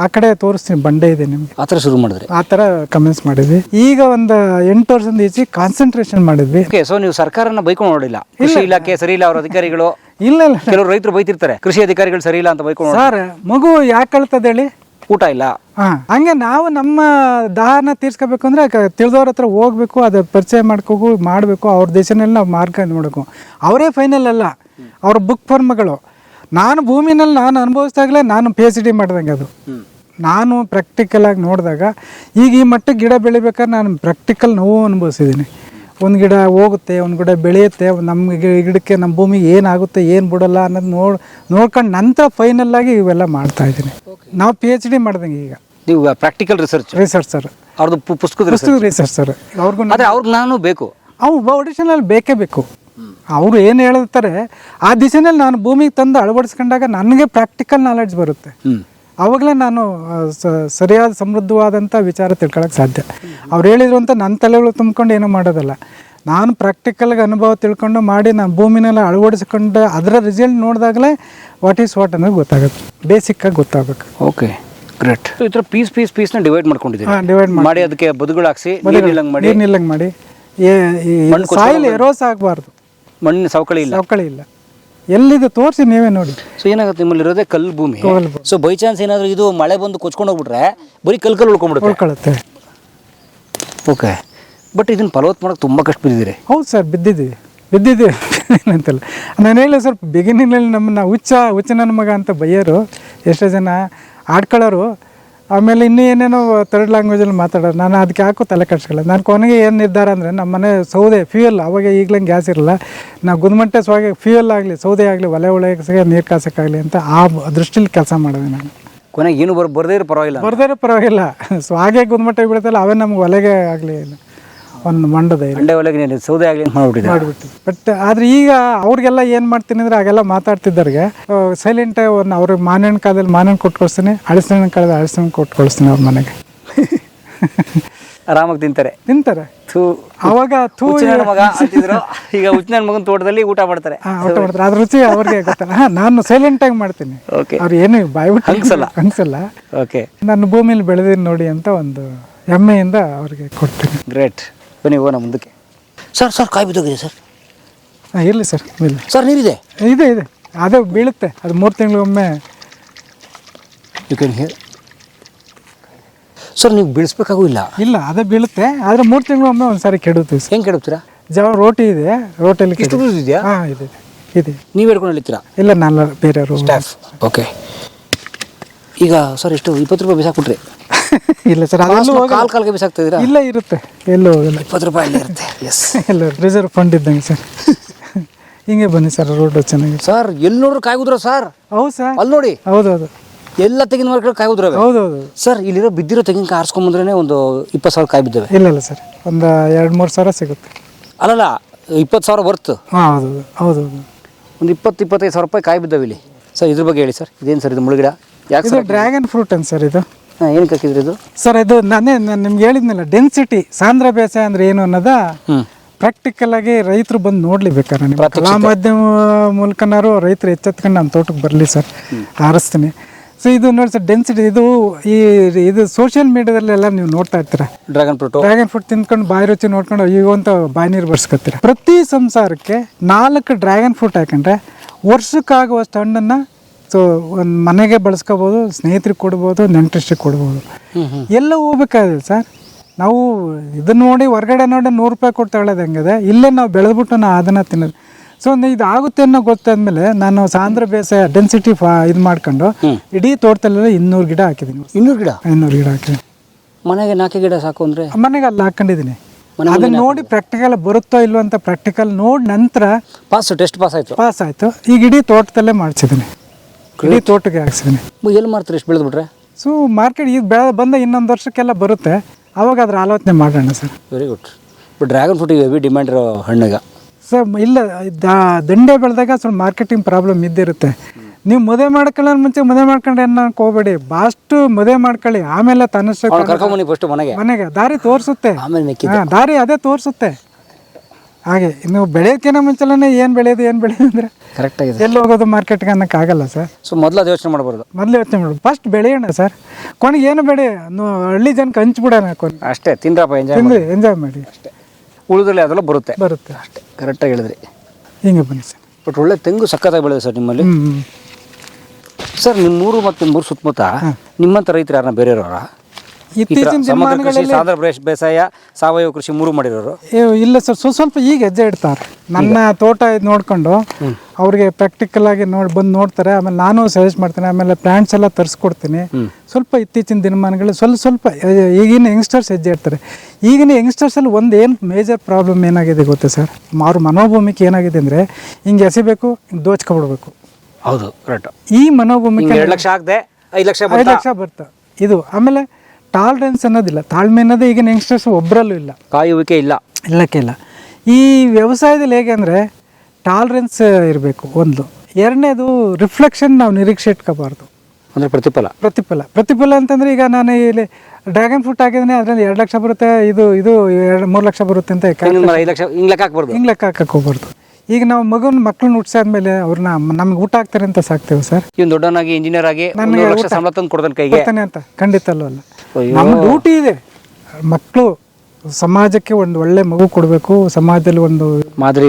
ಆ ಕಡೆ ತೋರಿಸ್ತೀನಿ, ಬಂಡೆ ಇದೆ ನಿಮ್ಗೆ. ಆ ಥರ ಶುರು ಮಾಡಿದ್ರಿ? ಆ ಥರ ಕಮೆನ್ಸ್ ಮಾಡಿದ್ವಿ. ಈಗ ಒಂದು 8 ವರ್ಷದಿಂದ ಈಚೆ ಕಾನ್ಸಂಟ್ರೇಷನ್ ಮಾಡಿದ್ವಿ. ಸೊ ನೀವು ಸರ್ಕಾರನ ಬೈಕೊಂಡು ನೋಡಿಲ್ಲ? ಕೃಷಿ ಇಲಾಖೆ ಸರಿ ಇಲ್ಲ, ಅವ್ರ ಅಧಿಕಾರಿಗಳು ಇಲ್ಲ ಇಲ್ಲ ಕೆಲವರು ರೈತರು ಬೈತಿರ್ತಾರೆ ಕೃಷಿ ಅಧಿಕಾರಿಗಳು ಸರಿ ಇಲ್ಲ ಅಂತ ಬೈಕೊಂಡು ಸರ್, ಮಗು ಯಾಕೆ ಕಳ್ತದೆ ಹೇಳಿ? ಊಟ ಇಲ್ಲ. ಹಂಗೆ ನಾವು ನಮ್ಮ ದಾಹನ ತೀರ್ಸ್ಕೋಬೇಕು ಅಂದರೆ ತಿಳಿದವ್ರ ಹತ್ರ ಹೋಗ್ಬೇಕು, ಅದು ಪರಿಚಯ ಮಾಡಬೇಕು, ಅವ್ರ ದೇಶನಲ್ಲಿ ನಾವು ಮಾರ್ಗ ನೋಡಬೇಕು. ಅವರೇ ಫೈನಲ್ ಅಲ್ಲ, ಅವ್ರ ಬುಕ್ ಫರ್ಮ್ಗಳು. ನಾನು ಭೂಮಿನಲ್ಲಿ ನಾನು ಅನುಭವಿಸಿದಾಗಲೇ ನಾನು PhD ಮಾಡ್ದಂಗೆ ಅದು. ನಾನು ಪ್ರಾಕ್ಟಿಕಲಾಗಿ ನೋಡಿದಾಗ ಈಗ ಈ ಮಟ್ಟಕ್ಕೆ ಗಿಡ ಬೆಳಿಬೇಕಾದ್ರೆ ನಾನು ಪ್ರಾಕ್ಟಿಕಲ್ ನೋವು ಅನುಭವಿಸಿದ್ದೀನಿ. ಒಂದು ಗಿಡ ಹೋಗುತ್ತೆ, ಒಂದು ಗಿಡ ಬೆಳೆಯುತ್ತೆ, ನಮ್ಮ ಗಿಡಕ್ಕೆ ನಮ್ಮ ಭೂಮಿಗೆ ಏನಾಗುತ್ತೆ ಏನು ಬಿಡಲ್ಲ ಅನ್ನೋದು ನೋಡ್ಕೊಂಡು ನಂತರ ಫೈನಲ್ಲಾಗಿ ಇವೆಲ್ಲ ಮಾಡ್ತಾಯಿದ್ದೀನಿ. ನಾವು PhD ಮಾಡ್ದಂಗೆ ಈಗ. ನೀವು ಪ್ರಾಕ್ಟಿಕಲ್ ರಿಸರ್ಚರ್ ಅವ್ರದ್ದು ಪುಸ್ತಕದ ರಿಸರ್ಚರ್ ಅವ್ರಿಗೂ ಅವ್ರಿಗೆ ನಾನು ಬೇಕು. ಅವು ಆಡಿಷನಲ್ಲಿ ಬೇಕೇ ಬೇಕು. ಅವರು ಏನು ಹೇಳ್ತಾರೆ ಆ ದಿಶೆನಲ್ಲಿ ನಾನು ಭೂಮಿಗೆ ತಂದು ಅಳವಡಿಸ್ಕೊಂಡಾಗ ನನಗೆ ಪ್ರಾಕ್ಟಿಕಲ್ ನಾಲೆಡ್ಜ್ ಬರುತ್ತೆ. ಆವಾಗಲೇ ನಾನು ಸರಿಯಾದ ಸಮೃದ್ಧವಾದಂಥ ವಿಚಾರ ತಿಳ್ಕೊಳ್ಳೋಕೆ ಸಾಧ್ಯ. ಅವ್ರು ಹೇಳಿದ್ರು ಅಂತ ನನ್ನ ತಲೆಗಳು ತುಂಬ್ಕೊಂಡು ಏನೂ ಮಾಡೋದಲ್ಲ. ನಾನು ಪ್ರಾಕ್ಟಿಕಲ್ಗೆ ಅನುಭವ ತಿಳ್ಕೊಂಡು ಮಾಡಿ ನಾನು ಭೂಮಿನೆಲ್ಲ ಅಳವಡಿಸ್ಕೊಂಡು ಅದರ ರಿಸಲ್ಟ್ ನೋಡಿದಾಗಲೇ ವಾಟ್ ಅನ್ನೋದು ಗೊತ್ತಾಗುತ್ತೆ, ಬೇಸಿಕ್ಕಾಗಿ ಗೊತ್ತಾಗಬೇಕು. Okay, great. ಈ ಥರ ಪೀಸ್ನ ಡಿವೈಡ್ ಮಾಡ್ಕೊಂಡಿದ್ದೀವಿ. ಡಿವೈಡ್ ಮಾಡಿ ಅದಕ್ಕೆ ಬದುಗಳು ಹಾಕ್ಸಿ ನೀರು ನಿಲ್ಲಂಗೆ ಮಾಡಿ ಸಾಯಿಲ್ ಎರೋಸ್ ಆಗಬಾರ್ದು. ಮಣ್ಣಿನ ಸವಕಳಿ ಇಲ್ಲ. ಎಲ್ಲಿದೆ ತೋರಿಸಿ ನೀವೇ ನೋಡಿ. ಸೊ ಏನಾಗುತ್ತೆ, ನಿಮ್ಮಲ್ಲಿ ಇರೋದೇ ಕಲ್ಲು ಭೂಮಿ. ಸೊ ಬೈ ಚಾನ್ಸ್ ಏನಾದರೂ ಇದು ಮಳೆ ಬಂದು ಕೊಚ್ಕೊಂಡು ಹೋಗ್ಬಿಟ್ರೆ ಬರೀ ಕಲ್ಲು ಉಳ್ಕೊಂಡ್ಬಿಡುತ್ತೆ. ಓಕೆ, ಬಟ್ ಇದನ್ನ ಫಲವತ್ತು ಮಾಡೋಕೆ ತುಂಬ ಕಷ್ಟ ಬಿದ್ದಿದ್ದೀರಿ. ಹೌದು ಸರ್, ಬಿದ್ದಿದ್ದೀವಿ ಅಂತಲ್ಲ. ನಾನು ಹೇಳಿ ಸ್ವಲ್ಪ ಬಿಗಿನಿಂಗಲ್ಲಿ ನಮ್ಮನ್ನ ಹುಚ್ಚ ನನ್ನ ಮಗ ಅಂತ ಬೈಯೋರು ಎಷ್ಟೋ ಜನ ಆಡ್ಕೊಳ್ಳೋರು. ಆಮೇಲೆ ಇನ್ನೂ ಏನೇನೋ ಥರ್ಡ್ ಲ್ಯಾಂಗ್ವೇಜಲ್ಲಿ ಮಾತಾಡೋರು. ನಾನು ಅದಕ್ಕೆ ಯಾಕೋ ತಲೆ ಕೆಡ್ಸ್ಕೊಳ್ಳೋದು. ನಾನು ಕೊನೆಗೆ ಏನು ನಿರ್ಧಾರ ಅಂದರೆ ನಮ್ಮ ಮನೆ ಸೌದೆ ಫ್ಯೂಯಲ್, ಅವಾಗ ಈಗಲಂಗೆ ಗ್ಯಾಸ್ ಇರಲ್ಲ, ನಾವು ಗುದ್ಮಟ್ಟೆ ಸ್ವಾಗಿ ಫ್ಯೂಯಲ್ ಆಗಲಿ, ಸೌದೆ ಆಗಲಿ, ಒಲೆ ನೀರು ಕಾಸೋಕ್ಕಾಗಲಿ ಅಂತ ಆ ದೃಷ್ಟಿಲಿ ಕೆಲಸ ಮಾಡಿದೆ ನಾನು. ಕೊನೆಗೆ ಏನು ಬರದೇ ಪರವಾಗಿಲ್ಲ. ಸೊ ಹಾಗೆ ಗುದ್ಮಟ್ಟೆ ಬಿಡುತ್ತಲ್ಲ, ಅವೇ ನಮ್ಗೆ ಒಲೆಗೆ ಆಗಲಿ ಒಂದು ಮಂಡದ ಒಳಗೆ ಸೌದೆ ಆಗಲಿ ಮಾಡಿಬಿಟ್ಟು. ಬಟ್ ಆದರೆ ಈಗ ಅವ್ರಿಗೆಲ್ಲ ಏನು ಮಾಡ್ತೀನಿ ಅಂದರೆ ಆಗೆಲ್ಲ ಮಾತಾಡ್ತಿದ್ದವ್ರಿಗೆ ಸೈಲೆಂಟಾಗಿ ಒಂದು ಅವ್ರಿಗೆ ಮಾವಿನ ಕಾಲದಲ್ಲಿ ಮಾವಿನ ಕೊಟ್ಟು ಕಳಿಸ್ತೀನಿ, ಹಳಸಿನ ಕಾಲದಲ್ಲಿ ಹಳಸಿನ ಕೊಟ್ಟು ಕಳಿಸ್ತೀನಿ ಅವ್ರ ಮನೆಗೆ. ಆರಾಮಾಗಿ ತಿಂತಾರೆ. ಅವಾಗ ಮಗ ಅಂತಿದ್ರು, ಈಗ ಹುಚ್ಚಿನ ಮಗನ ತೋಟದಲ್ಲಿ ಊಟ ಮಾಡ್ತಾರೆ. ಅದ್ರ ರುಚಿ ಅವ್ರಿಗೆ ಗೊತ್ತಲ್ಲ. ನಾನು ಸೈಲೆಂಟಾಗಿ ಮಾಡ್ತೀನಿ, ಅವ್ರು ಏನು ಬಾಯ್ಬಿಟ್ಟು ಅನ್ಸಲ್ಲ. ಓಕೆ, ನನ್ನ ಭೂಮಿಲಿ ಬೆಳೆದೀನಿ ನೋಡಿ ಅಂತ ಒಂದು ಹೆಮ್ಮೆಯಿಂದ ಅವ್ರಿಗೆ ಕೊಡ್ತೀನಿ. ಗ್ರೇಟ್. ಬನ್ನಿ ಹೋಗೋಣ ಮುಂದಕ್ಕೆ. ಸರ್ ಕಾಯಿ ಬಿದ್ದೋಗಿದೆ ಸರ್. ಇರಲಿ ಸರ್, ಇಲ್ಲ ಸರ್, ನೀರಿದೆ. ಇದೆ ಅದು ಬೀಳುತ್ತೆ, ಅದು 3 ತಿಂಗಳಿಗೊಮ್ಮೆ. You can hear. ಸರ್, ನೀವು ಬೀಳಿಸ್ಬೇಕಾಗೂ ಇಲ್ಲ, ಅದೇ ಬೀಳುತ್ತೆ. ಆದರೆ 3 ತಿಂಗಳಿಗೊಮ್ಮೆ ಒಂದು ಸಾರಿ ಕೆಡುತ್ತೆ. ಹೆಂಗೆ ಕೆಡುತ್ತೀರಾ? ರೋಟಿ ಇದೆ, ರೋಟಿಯಲ್ಲಿ ಇದೆಯಾ? ಹಾಂ, ಇದೆ. ನೀವು ಹಿಡ್ಕೊಂಡು ಹೇಳ್ತೀರಾ? ಇಲ್ಲ, ನಾನು ಬೇರೆಯವರು ಸ್ಟಾಫ್. ಓಕೆ, ಈಗ ಸರ್ ಎಷ್ಟು 20 ರೂಪಾಯಿ ಬಿಸಾಕ್ಬಿಟ್ರಿ? ಇಲ್ಲ ಸರ್, ಅದೆಲ್ಲೂ ಕಾಲ್ಗೆ ಬಿಸಾಕ್ತಾ ಇದ್ದೀರಾ? ಇಲ್ಲ, ಇರುತ್ತೆ, ಎಲ್ಲೂ ಹೋಗಲ್ಲ. 20 ರೂಪಾಯಿ ಇರುತ್ತೆ. ಎಸ್, ಎಲ್ಲ ರಿಸರ್ವ್ ಫಂಡ್ ಇದ್ದಂಗೆ ಸರ್. ಹಿಂಗೆ ಬನ್ನಿ ಸರ್, ರೋಡ್ ಚೆನ್ನಾಗಿದೆ ಸರ್. ಎಲ್ಲಿ ನೋಡ್ರು ಕಾಯಿ ಉದ್ರ ಸರ್. ಹೌದು ಸರ್, ಅಲ್ಲಿ ನೋಡಿ. ಹೌದೌದು, ಎಲ್ಲ ತೆಂಗಿನ ಮರಗಳು ಕಾಯಿ ಉದ್ರವೆ. ಹೌದೌದು ಸರ್. ಇಲ್ಲಿರೋ ಬಿದ್ದಿರೋ ತೆಂಗಿನಕಾಯಿ ಆರಿಸ್ಕೊಂಬಂದ್ರೆ ಒಂದು 20,000 ಕಾಯಿ ಬಿದ್ದವೆ. ಇಲ್ಲ ಸರ್, ಒಂದು 2-3 ಸಾವಿರ ಸಿಗುತ್ತೆ. ಅಲ್ಲಲ್ಲ, 20,000 ವರ್ತ್. ಹಾಂ, ಹೌದೌದು. ಒಂದು 20-25 ಸಾವಿರ ರೂಪಾಯಿ ಕಾಯಿ ಬಿದ್ದವೆ ಇಲ್ಲಿ. ಸರ್, ಇದ್ರ ಬಗ್ಗೆ ಹೇಳಿ ಸರ್. ಇದೇನು ಸರ್ ಇದು ಮುಳುಗಿಡ? ಯಾಕೆ ಇದು ಡ್ರ್ಯಾಗನ್ ಫ್ರೂಟ್ ಅಂತ ಸರ್. ಇದು ಏನಕ್ಕೆ ಹಾಕಿದ್ರಿ ಇದು? ಸರ್, ಇದು ನಾನು ನಿಮ್ಗೆ ಹೇಳಿದ್ನಲ್ಲ, ಡೆನ್ಸಿಟಿ, ಸಾಂದ್ರ ಬೇಸಾಯ ಅಂದರೆ ಏನು ಅನ್ನೋದ ಪ್ರಾಕ್ಟಿಕಲ್ ಆಗಿ ರೈತರು ಬಂದು ನೋಡ್ಲಿಬೇಕಾರೆ ನಿಮ್ಮ ಕಲಾ ಮಾಧ್ಯಮ ಮೂಲಕನಾರು ರೈತರು ಎಚ್ಚೆತ್ಕೊಂಡು ನಮ್ಮ ತೋಟಕ್ಕೆ ಬರಲಿ ಸರ್, ಹಾರಿಸ್ತೀನಿ. ಸೊ ಇದು ನೋಡಿ ಸರ್, ಡೆನ್ಸಿಟಿ ಇದು ಸೋಷಿಯಲ್ ಮೀಡಿಯಾದಲ್ಲೆಲ್ಲ ನೀವು ನೋಡ್ತಾ ಇರ್ತೀರ. ಡ್ರ್ಯಾಗನ್ ಫ್ರೂಟ್ ತಿಂದ್ಕೊಂಡು ಬಾಯಿ ರುಚಿ ನೋಡ್ಕೊಂಡು ಈಗ ಅಂತ ಬಾಯಿ ನೀರು ಬರ್ಸ್ಕೊತೀರ. ಪ್ರತಿ ಸಂಸಾರಕ್ಕೆ 4 ಡ್ರ್ಯಾಗನ್ ಫ್ರೂಟ್ ಹಾಕೊಂಡ್ರೆ ವರ್ಷಕ್ಕಾಗುವಷ್ಟು ಹಣ್ಣನ್ನು ಸೊ ಒಂದು ಮನೆಗೆ ಬಳಸ್ಕೋಬೋದು, ಸ್ನೇಹಿತರಿಗೆ ಕೊಡ್ಬೋದು, ನೆಂಟರಿಷ್ಟಿಗೆ ಕೊಡ್ಬೋದು. ಎಲ್ಲ ಹೋಗ್ಬೇಕಾದ್ರೆ ಸರ್, ನಾವು ಇದನ್ನ ನೋಡಿ ಹೊರಗಡೆ ನೋಡಿ 100 ರೂಪಾಯಿ ಕೊಟ್ಟು ತಗೊಳ್ಳೋದು ಹೆಂಗಿದೆ, ಇಲ್ಲೇ ನಾವು ಬೆಳೆದ್ಬಿಟ್ಟು ನಾವು ಅದನ್ನು ತಿನ್ನೋದು. ಸೊ ಇದು ಆಗುತ್ತೆ ಅನ್ನೋ ಗೊತ್ತಾದ್ಮೇಲೆ ನಾನು ಸಾಂದ್ರ ಬೇಸಾಯ ಡೆನ್ಸಿಟಿ ಇದು ಮಾಡ್ಕೊಂಡು ಇಡೀ ತೋಟದಲ್ಲೆಲ್ಲ 200 ಗಿಡ ಹಾಕಿದ್ದೀನಿ. 200 ಗಿಡ ಹಾಕಿದ್ದೀನಿ. ಮನೆಗೆ 4 ಗಿಡ ಸಾಕು ಅಂದರೆ ಮನೆಗೆ ಅಲ್ಲಿ ಹಾಕೊಂಡಿದ್ದೀನಿ. ಅದನ್ನ ನೋಡಿ ಪ್ರಾಕ್ಟಿಕಲ್ ಬರುತ್ತೋ ಇಲ್ವೋ ಅಂತ ಪ್ರಾಕ್ಟಿಕಲ್ ನೋಡಿ ನಂತರ ಟೆಸ್ಟ್ ಪಾಸ್ ಆಯಿತು. ಈಗ ಇಡೀ ತೋಟದಲ್ಲೇ ಮಾಡಿಸಿದ್ದೀನಿ, ಇಡೀ ತೋಟಕ್ಕೆ ಹಾಕ್ಸಿದ್ದೀನಿ. ಎಲ್ಲಿ ಮಾಡ್ತಾರೆ ಎಷ್ಟು ಬೆಳೆದ್ಬಿಟ್ರೆ? ಸೊ ಮಾರ್ಕೆಟ್ ಈಗ ಬಂದ ಇನ್ನೊಂದು ವರ್ಷಕ್ಕೆಲ್ಲ ಬರುತ್ತೆ, ಅವಾಗ ಅದ್ರ ಆಲೋಚನೆ ಮಾಡೋಣ sir. Very good. But dragon ಫ್ರೂಟಿಗೆ ಹೆವಿ ಡಿಮ್ಯಾಂಡ್ ಇರೋ ಹಣ್ಣಾಗ ಸರ್. ಇಲ್ಲ, ದಂಡೆ ಬೆಳೆದಾಗ ಸ್ವಲ್ಪ ಮಾರ್ಕೆಟಿಂಗ್ ಪ್ರಾಬ್ಲಮ್ ಇದ್ದಿರುತ್ತೆ. ನೀವು ಮದುವೆ ಮಾಡ್ಕೊಳ್ಳೋದ್ರ ಮುಂಚೆ ಮದುವೆ ಮಾಡ್ಕೊಂಡ್ರೆ ಏನು ಹೋಗ್ಬೇಡಿ, ಫಸ್ಟ್ ಮದುವೆ ಮಾಡ್ಕೊಳ್ಳಿ, ಆಮೇಲೆ ತನ್ನಷ್ಟು ಮನೆಗೆ ದಾರಿ ತೋರಿಸುತ್ತೆ, ದಾರಿ ಅದೇ ತೋರಿಸುತ್ತೆ. ಹಾಗೆ ನೀವು ಬೆಳೆಯೋಕ್ಕಿಂತ ಮುಂಚೆನೇ ಏನು ಬೆಳೆಯೋದು ಅಂದರೆ ಕರೆಕ್ಟಾಗಿದೆ, ಎಲ್ಲಿ ಹೋಗೋದು ಮಾರ್ಕೆಟ್ಗೆ ಅನ್ನೋಕ್ಕಾಗಲ್ಲ ಸರ್. ಸೊ ಮೊದಲು ಯೋಚನೆ ಮಾಡಬಾರ್ದು, ಫಸ್ಟ್ ಬೆಳೆಯೋಣ ಸರ್. ಕೊನೆಗೆ ಏನು ಬೆಳೆ ಹಳ್ಳಿ ಜನಕ್ಕೆ ಹಂಚ್ಬಿಡೋಣ ಅಷ್ಟೇ. ತಿಂದ್ರಪ್ಪ, ಎಂಜಾಯ್ ಮಾಡಿ ಅಷ್ಟೇ. ಉಳಿದ್ರಲ್ಲಿ ಅದೆಲ್ಲ ಬರುತ್ತೆ ಅಷ್ಟೇ. ಕರೆಕ್ಟಾಗಿ ಹೇಳಿದ್ರಿ. ಹಿಂಗೆ ಬನ್ನಿ ಸರ್. ಬಟ್ ಒಳ್ಳೆ ತೆಂಗು ಸಕ್ಕತ್ತಾಗಿ ಬೆಳೆದಿದೆ ಸರ್ ನಿಮ್ಮಲ್ಲಿ. ಸರ್ ನಿಮ್ಮೂರು ಮತ್ತು ನಿಮ್ಮೂರು ಸುತ್ತಮುತ್ತ ನಿಮ್ಮಂಥ ರೈತರು ಯಾರನ್ನ ಬೇರೆಯವರ ಇತ್ತೀಚಿನ ದಿನಮಾನಗಳಲ್ಲಿ ಸಾಂದ್ರ ಬೇಸಾಯ ಸಾವಯವ ಕೃಷಿ ಮೂರು ಮಾಡಿರೋರು? ಇಲ್ಲ ಸರ್, ಸ್ವಲ್ಪ ಈಗ ಹೆಜ್ಜೆ ಇಡ್ತಾರೆ. ನನ್ನ ತೋಟ ಇದು ನೋಡ್ಕೊಂಡು ಅವ್ರಿಗೆ ಪ್ರಾಕ್ಟಿಕಲ್ ಆಗಿ ಬಂದು ನೋಡ್ತಾರೆ. ಆಮೇಲೆ ನಾನು ಸಜೆಸ್ಟ್ ಮಾಡ್ತೇನೆ. ಆಮೇಲೆ ಪ್ಲಾಂಟ್ಸ್ ಎಲ್ಲ ತರಿಸ್ಕೊಡ್ತೀನಿ. ಸ್ವಲ್ಪ ಇತ್ತೀಚಿನ ದಿನಮಾನಗಳಲ್ಲಿ ಸ್ವಲ್ಪ ಈಗಿನ ಯಂಗ್ಸ್ಟರ್ಸ್ ಹೆಜ್ಜೆ ಇಡ್ತಾರೆ. ಈಗಿನ ಯಂಗ್ಸ್ಟರ್ಸಲ್ಲಿ ಒಂದು ಏನು ಮೇಜರ್ ಪ್ರಾಬ್ಲಮ್ ಏನಾಗಿದೆ ಗೊತ್ತಾ ಸರ್, ಅವ್ರ ಮನೋಭೂಮಿಕೆ ಏನಾಗಿದೆ ಅಂದರೆ ಹಿಂಗೆ ಎಸಿಬೇಕು, ದೋಚ್ಕೊಬಿಡ್ಬೇಕು. ಹೌದು, ಕರೆಕ್ಟ್. ಈ ಮನೋಭೂಮಿಕೆ 2 ಲಕ್ಷ ಆಗದೆ 5 ಲಕ್ಷ ಬರ್ತಾ ಇದು. ಆಮೇಲೆ ಟಾಲರೆನ್ಸ್ ಅನ್ನೋದಿಲ್ಲ, ತಾಳ್ಮೆ ಅನ್ನೋದು ಈಗಿನ ಯಂಗ್ಸ್ಟರ್ಸ್ ಒಬ್ಬರಲ್ಲೂ ಇಲ್ಲ, ಕಾಯುವಿಕೆ ಇಲ್ಲ, ಇಲ್ಲಕ್ಕಿಲ್ಲ. ಈ ವ್ಯವಸಾಯದಲ್ಲಿ ಹೇಗೆ ಅಂದರೆ ಟಾಲರೆನ್ಸ್ ಇರಬೇಕು ಒಂದು. ಎರಡನೇದು ರಿಫ್ಲೆಕ್ಷನ್ ನಾವು ನಿರೀಕ್ಷೆ ಇಟ್ಕೋಬಾರ್ದು. ಅಂದರೆ ಪ್ರತಿಫಲ ಅಂತಂದರೆ ಈಗ ನಾನು ಇಲ್ಲಿ ಡ್ರ್ಯಾಗನ್ ಫ್ರೂಟ್ ಹಾಕಿದ್ರೆ ಅದರಲ್ಲಿ 2 ಲಕ್ಷ ಬರುತ್ತೆ, ಇದು 3 ಲಕ್ಷ ಬರುತ್ತೆ ಅಂತ 5 ಲಕ್ಷ ಹಿಂಗೆ ಲೆಕ್ಕ ಹಾಕಕ್ಕೆ ಹೋಗ್ಬಾರ್ದು. ಈಗ ನಾವು ಮಕ್ಕಳನ್ನ ಹುಟ್ಟಿಸಾದ್ಮೇಲೆ ಅವ್ರನ್ನ ನಮ್ಗೆ ಊಟ ಹಾಕ್ತಾರೆ ಅಂತ ಸಾಕ್ತೇವೆ ಸರ್. ಇವ್ನು ದೊಡ್ಡವನಾಗಿ ಇಂಜಿನಿಯರ್ ಆಗಿ 1 ಲಕ್ಷ ಸಂಬಳ ತಂದು ಕೊಡ್ತಾನೆ ಕೈಗೆ ಅಂತ ಖಂಡಿತ ಅಲ್ವಲ್ಲ. ನಮ್ಮ ಡ್ಯೂಟಿ ಇದೆ. ಮಕ್ಕಳು ಸಮಾಜಕ್ಕೆ ಒಂದು ಒಳ್ಳೆ ಮಗು ಕೊಡಬೇಕು, ಸಮಾಜದಲ್ಲಿ ಒಂದು ಮಾದರಿ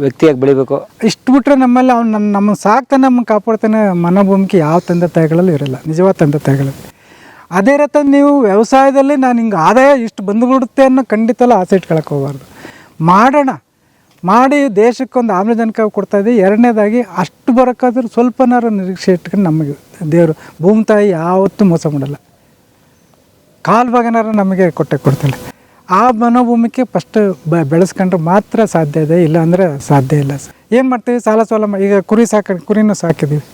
ವ್ಯಕ್ತಿಯಾಗಿ ಬೆಳಿಬೇಕು. ಇಷ್ಟು ಬಿಟ್ರೆ ನಮ್ಮಲ್ಲಿ ಅವ್ನು ನಮ್ಮ ಸಾಕ್ತಾನೆ, ನಮ್ಮನ್ನು ಕಾಪಾಡ್ತಾನೆ ಮನೋಭೂಮಿಕೆ ಯಾವ ತಂದೆ ತಾಯಿಗಳಲ್ಲಿ ಇರಲ್ಲ, ನಿಜವಾದ ತಂದೆ ತಾಯಿಗಳಲ್ಲಿ. ಅದೇ ರೀತಿ ನೀವು ವ್ಯವಸಾಯದಲ್ಲಿ ನಾನು ಹಿಂಗೆ ಆದಾಯ ಇಷ್ಟು ಬಂದುಬಿಡುತ್ತೆ ಅನ್ನೋ ಖಂಡಿತಲ್ಲ ಆಸೆ ಇಟ್ಕೊಳಕ್ಕೆ ಹೋಗಬಾರ್ದು. ಮಾಡಿ ದೇಶಕ್ಕೊಂದು ಆಮ್ಲಜನಕ ಕೊಡ್ತಾಯಿದ್ದೆ. ಎರಡನೇದಾಗಿ ಅಷ್ಟು ಬರೋಕ್ಕಾದ್ರೂ ಸ್ವಲ್ಪನಾರು ನಿರೀಕ್ಷೆ ಇಟ್ಕೊಂಡು ನಮಗೆ ದೇವರು ಭೂಮಿ ತಾಯಿ ಯಾವತ್ತೂ ಮೋಸ ಮಾಡಲ್ಲ. ಕಾಲು ಭಾಗನಾರು ನಮಗೆ ಕೊಡ್ತಾಳೆ. ಆ ಮನೋಭೂಮಿಕೆ ಫಸ್ಟ್ ಬೆಳೆಸ್ಕೊಂಡ್ರೆ ಮಾತ್ರ ಸಾಧ್ಯ ಇದೆ, ಇಲ್ಲ ಅಂದರೆ ಸಾಧ್ಯ ಇಲ್ಲ. ಏನು ಮಾಡ್ತೀವಿ, ಸಾಲ ಈಗ ಕುರಿನೂ ಸಾಕಿದ್ದೀವಿ.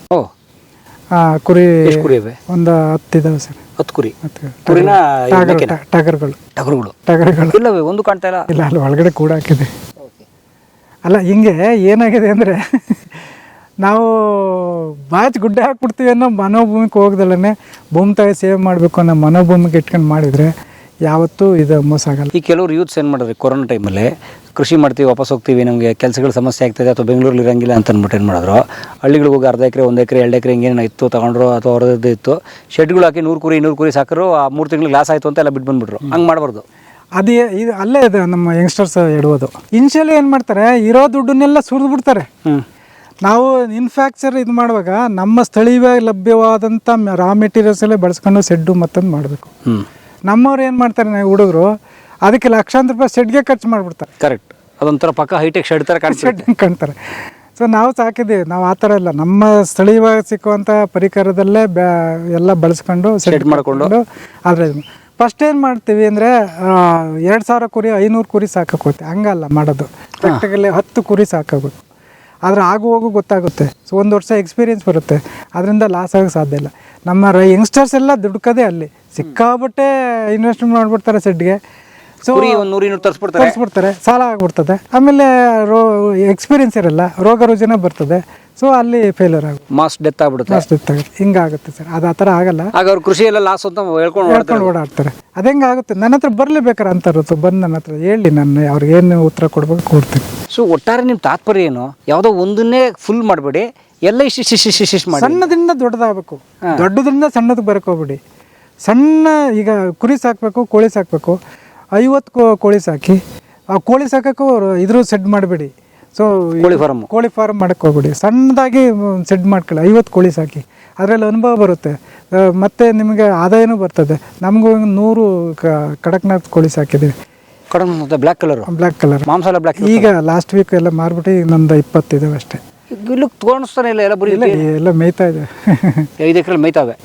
ಕುರಿ ಒಂದು 10 ಇದಾವೆ ಸರ್. 10 ಕುರಿ. ಟಗರುಗಳು ಇಲ್ಲವೇ ಒಂದು ಕಾಣ್ತಾ ಇಲ್ಲ. ಅಲ್ಲಿ ಒಳಗಡೆ ಕೂಡ ಹಾಕಿದೆ. ಅಲ್ಲ, ಹಿಂಗೆ ಏನಾಗಿದೆ ಅಂದರೆ ನಾವು ಬಾಚ್ ಗುಡ್ಡೆ ಹಾಕ್ಬಿಡ್ತೀವಿ ಅನ್ನೋ ಮನೋಭೂಮಿಗೆ ಹೋಗ್ದಲ್ಲೇ ಭೂಮಿ ತಾಯಿ ಸೇವೆ ಮಾಡಬೇಕು ಅನ್ನೋ ಮನೋಭೂಮಿಗೆ ಇಟ್ಕೊಂಡು ಮಾಡಿದರೆ ಯಾವತ್ತೂ ಇದು ಮೋಸ ಆಗಲ್ಲ. ಈ ಕೆಲವರು ಯೂತ್ಸ್ ಏನು ಮಾಡಿದ್ರೆ ಕೊರೋನಾ ಟೈಮಲ್ಲಿ ಕೃಷಿ ಮಾಡ್ತೀವಿ, ವಾಪಸ್ ಹೋಗ್ತೀವಿ, ನಮಗೆ ಕೆಲಸಗಳ ಸಮಸ್ಯೆ ಆಗ್ತದೆ ಅಥವಾ ಬೆಂಗಳೂರಲ್ಲಿ ಇರೋಂಗಿಲ್ಲ ಅಂತ ಅಂದ್ಬಿಟ್ಟು ಏನು ಮಾಡಿದ್ರು, ಹಳ್ಳಿಗಳಿಗೆ ಹೋಗಿ 1/2 ಎಕರೆ 1 ಎಕರೆ 2 ಎಕರೆ ಹಿಂಗೇನು ಇತ್ತು ತಗೊಂಡ್ರು ಅಥವಾ ಅವ್ರದ್ದು ಇತ್ತು, ಶೆಡ್ಗಳು ಹಾಕಿ 100 ಕುರಿ ಸಾಕರು. ಆ 3 ತಿಂಗಳಿಗೆ ಲಾಸ್ ಆಯಿತು ಅಂತ ಎಲ್ಲ ಬಿಟ್ಟು ಬಂದುಬಿಟ್ರು. ಹಂಗೆ ಮಾಡಬಾರ್ದು. ಇದು ಅಲ್ಲೇ ಇದೆ ನಮ್ಮ ಯಂಗ್ಸ್ಟರ್ಸ್ ಇಡುವುದು. ಇನ್ಶಿಯಲಿ ಏನು ಮಾಡ್ತಾರೆ, ಇರೋ ದುಡ್ಡನ್ನೆಲ್ಲ ಸುರಿದು ಬಿಡ್ತಾರೆ. ನಾವು ಇನ್ಫ್ಯಾಕ್ಚರ್ ಇದು ಮಾಡುವಾಗ ನಮ್ಮ ಸ್ಥಳೀಯವಾಗಿ ಲಭ್ಯವಾದಂಥ ರಾ ಮೆಟೀರಿಯಲ್ಸಲ್ಲೇ ಬಳಸ್ಕೊಂಡು ಸೆಡ್ಡು ಮತ್ತೊಂದು ಮಾಡಬೇಕು. ನಮ್ಮವ್ರು ಏನು ಮಾಡ್ತಾರೆ, ಹುಡುಗರು ಅದಕ್ಕೆ ಲಕ್ಷಾಂತರ ರೂಪಾಯಿ ಸೆಡ್ಗೆ ಖರ್ಚು ಮಾಡಿಬಿಡ್ತಾರೆ. ಕರೆಕ್ಟ್. ಅದೊಂಥರ ಪಕ್ಕ ಹೈಟೆಕ್ ಶೆಡ್ ಥರ ಕಾಣ್ತಾರೆ. ಸೊ ನಾವು ಸಾಕಿದ್ದೀವಿ, ನಾವು ಆ ಥರ ಇಲ್ಲ. ನಮ್ಮ ಸ್ಥಳೀಯವಾಗಿ ಸಿಕ್ಕುವಂಥ ಪರಿಕರದಲ್ಲೇ ಎಲ್ಲ ಬಳಸ್ಕೊಂಡು ಸೆಡ್ ಮಾಡಿಕೊಂಡು. ಆದರೆ ಫಸ್ಟ್ ಏನು ಮಾಡ್ತೀವಿ ಅಂದರೆ 2000 ಕುರಿ 500 ಕುರಿ ಸಾಕಕ್ಕೆ ಹೋಗ್ತೀವಿ. ಹಂಗಲ್ಲ ಮಾಡೋದು. ಪ್ರಾಕ್ಟಿಕಲಿ 10 ಕುರಿ ಸಾಕಾಗುತ್ತೆ. ಆದರೆ ಹೋಗು ಗೊತ್ತಾಗುತ್ತೆ. ಸೊ 1 ವರ್ಷ ಎಕ್ಸ್ಪೀರಿಯೆನ್ಸ್ ಬರುತ್ತೆ. ಅದರಿಂದ ಲಾಸ್ ಆಗೋಕ್ಕೆ ಸಾಧ್ಯ ಇಲ್ಲ. ನಮ್ಮ ಯಂಗ್ಸ್ಟರ್ಸ್ ಎಲ್ಲ ದುಡ್ಕೋದೇ ಅಲ್ಲಿ ಸಿಕ್ಕಾಬಿಟ್ಟೆ ಇನ್ವೆಸ್ಟ್ಮೆಂಟ್ ಮಾಡಿಬಿಡ್ತಾರೆ ಸೆಡ್ಗೆ. ಸೊ 100 ತರಿಸ್ಬಿಡ್ತಾರೆ, ಸಾಲ ಆಗ್ಬಿಡ್ತದೆ. ಆಮೇಲೆ ಎಕ್ಸ್ಪೀರಿಯೆನ್ಸ್ ಇರಲ್ಲ, ರೋಗ ರುಜಿನ ಬರ್ತದೆ. ಸೊ ಅಲ್ಲಿ ಫೇಲ್ಯೂರ್ ಆಗುತ್ತೆ, ಮಾಸ್ ಡೆತ್ ಆಗ್ಬಿಡುತ್ತೆ. ಹಿಂಗಾಗುತ್ತೆ ಸರ್. ಅದು ಆ ಥರ ಆಗಲ್ಲ. ಆಗ ಅವ್ರು ಕೃಷಿ ಎಲ್ಲ ಲಾಸ್ ಅಂತ ಹೇಳ್ಕೊಂಡು ಓಡಾಡ್ತಾರೆ. ಅದು ಹೆಂಗಾಗುತ್ತೆ, ನನ್ನ ಹತ್ರ ಬರಲೇಬೇಕಾರೆ ಅಂತಾರತ್ತು. ಬಂದು ನನ್ನ ಹತ್ರ ಹೇಳಿ, ನಾನು ಅವ್ರಿಗೆ ಏನು ಉತ್ತರ ಕೊಡ್ಬೇಕು ಕೊಡ್ತೀನಿ. ಸೊ ಒಟ್ಟಾರೆ ನಿಮ್ಮ ತಾತ್ಪರ್ಯ ಏನು, ಯಾವುದೋ ಒಂದನ್ನೇ ಫುಲ್ ಮಾಡಬೇಡಿ, ಎಲ್ಲ ಇಷ್ಟು ಮಾಡಿ. ಸಣ್ಣದಿಂದ ದೊಡ್ಡದಾಗಬೇಕು, ದೊಡ್ಡದ್ರಿಂದ ಸಣ್ಣದಕ್ಕೆ ಬರಕೋಗ್ಬಿಡಿ. ಸಣ್ಣ ಈಗ ಕುರಿ ಸಾಕಬೇಕು, ಕೋಳಿ ಸಾಕಬೇಕು, 50 ಕೋಳಿ ಸಾಕಿ. ಆ ಕೋಳಿ ಸಾಕಕ್ಕೂ ಇದ್ರ ಸೆಡ್ ಮಾಡಬೇಡಿ. ಸೊ ಕೋಳಿ ಫಾರ್ಮ್ ಮಾಡಕ್ಕೆ ಹೋಗ್ಬಿಡಿ. ಸಣ್ಣದಾಗಿ ಸೆಡ್ ಮಾಡ್ಕೊಳ್ಳಿ, 50 ಕೋಳಿ ಸಾಕಿ. ಅದರಲ್ಲಿ ಅನುಭವ ಬರುತ್ತೆ, ಮತ್ತು ನಿಮಗೆ ಆದಾಯನೂ ಬರ್ತದೆ. ನಮಗೂ 100 ಕಡಕ್ನಾಥ್ ಕೋಳಿ ಸಾಕಿದ್ದೀವಿ. ಬ್ಲ್ಯಾಕ್ ಕಲರ್ ಮಾಂಸ ಎಲ್ಲ ಬ್ಲ್ಯಾಕ್. ಈಗ ಲಾಸ್ಟ್ ವೀಕ್ ಎಲ್ಲ ಮಾರ್ಬಿಟ್ಟು ಈಗ ನಂದು 20 ಇದಾವೆ ಅಷ್ಟೇ. ಇಲ್ಲಿ ತೋರಿಸ್ತಾನೆ ಇಲ್ಲ, ಎಲ್ಲ ಮೇಯ್ತಾ ಇದೆ. 5 ಎಕರೆ ಮೇಯ್ತಾವೆ.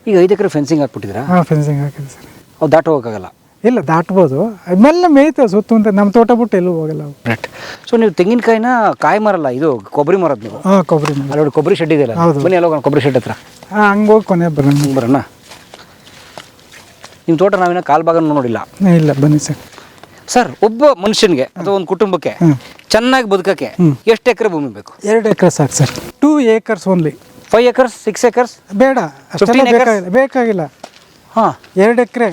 ಈಗ 5 ಎಕರೆ ಫೆನ್ಸಿಂಗ್ ಹಾಕ್ಬಿಟ್ಟಿದ್ರಾ? ಫೆನ್ಸಿಂಗ್ ಹಾಕಿದೆ ಸರ್. ಅವು ದಾಟ ಹೋಗೋಕ್ಕಾಗಲ್ಲ? ಇಲ್ಲ, ದಾಟ್ಬೋದು. ಆಮೇಲೆ ಮೇಯ್ತಾವೆ ಸುತ್ತ. ನಮ್ಮ ತೋಟ ಬಿಟ್ಟು ಎಲ್ಲೂ ಹೋಗಲ್ಲ ಅವು. ರೈಟ್. ಸೊ ನೀವು ತೆಂಗಿನಕಾಯಿನ ಕಾಯಿ ಮಾರಲ್ಲ, ಇದು ಕೊಬ್ಬರಿ ಮಾರೋದು ನೀವು? ಕೊಬ್ಬರಿ ಅಲ್ಲಿ ಕೊಬ್ಬರಿ ಶೆಡ್ ಇದೆಯಲ್ಲ, ಬನ್ನಿ ಎಲ್ಲ ಕೊಬ್ಬರಿ ಶೆಡ್ ಹತ್ರ. ಹಂಗೆ ಹೋಗಿ ಕೊನೆ ಬರೋಣ. ನಿಮ್ಮ ತೋಟ ನಾವಿನ್ನ ಕಾಲು ಭಾಗ ನೋಡಿಲ್ಲ. ಇಲ್ಲ, ಬನ್ನಿ ಸರ್. ಸರ್, ಒಬ್ಬ ಮನುಷ್ಯನಿಗೆ ಅಥವಾ ಒಂದು ಕುಟುಂಬಕ್ಕೆ ಚೆನ್ನಾಗಿ ಬದುಕಕ್ಕೆ ಎಷ್ಟು ಎಕರೆ ಭೂಮಿ ಬೇಕು? 2 ಎಕರೆ ಸಾಕು sir. 2 acres only. 5 acres 6 acres ಬೇಡ, ಬೇಕಾಗಿಲ್ಲ. 2 ಎಕರೆ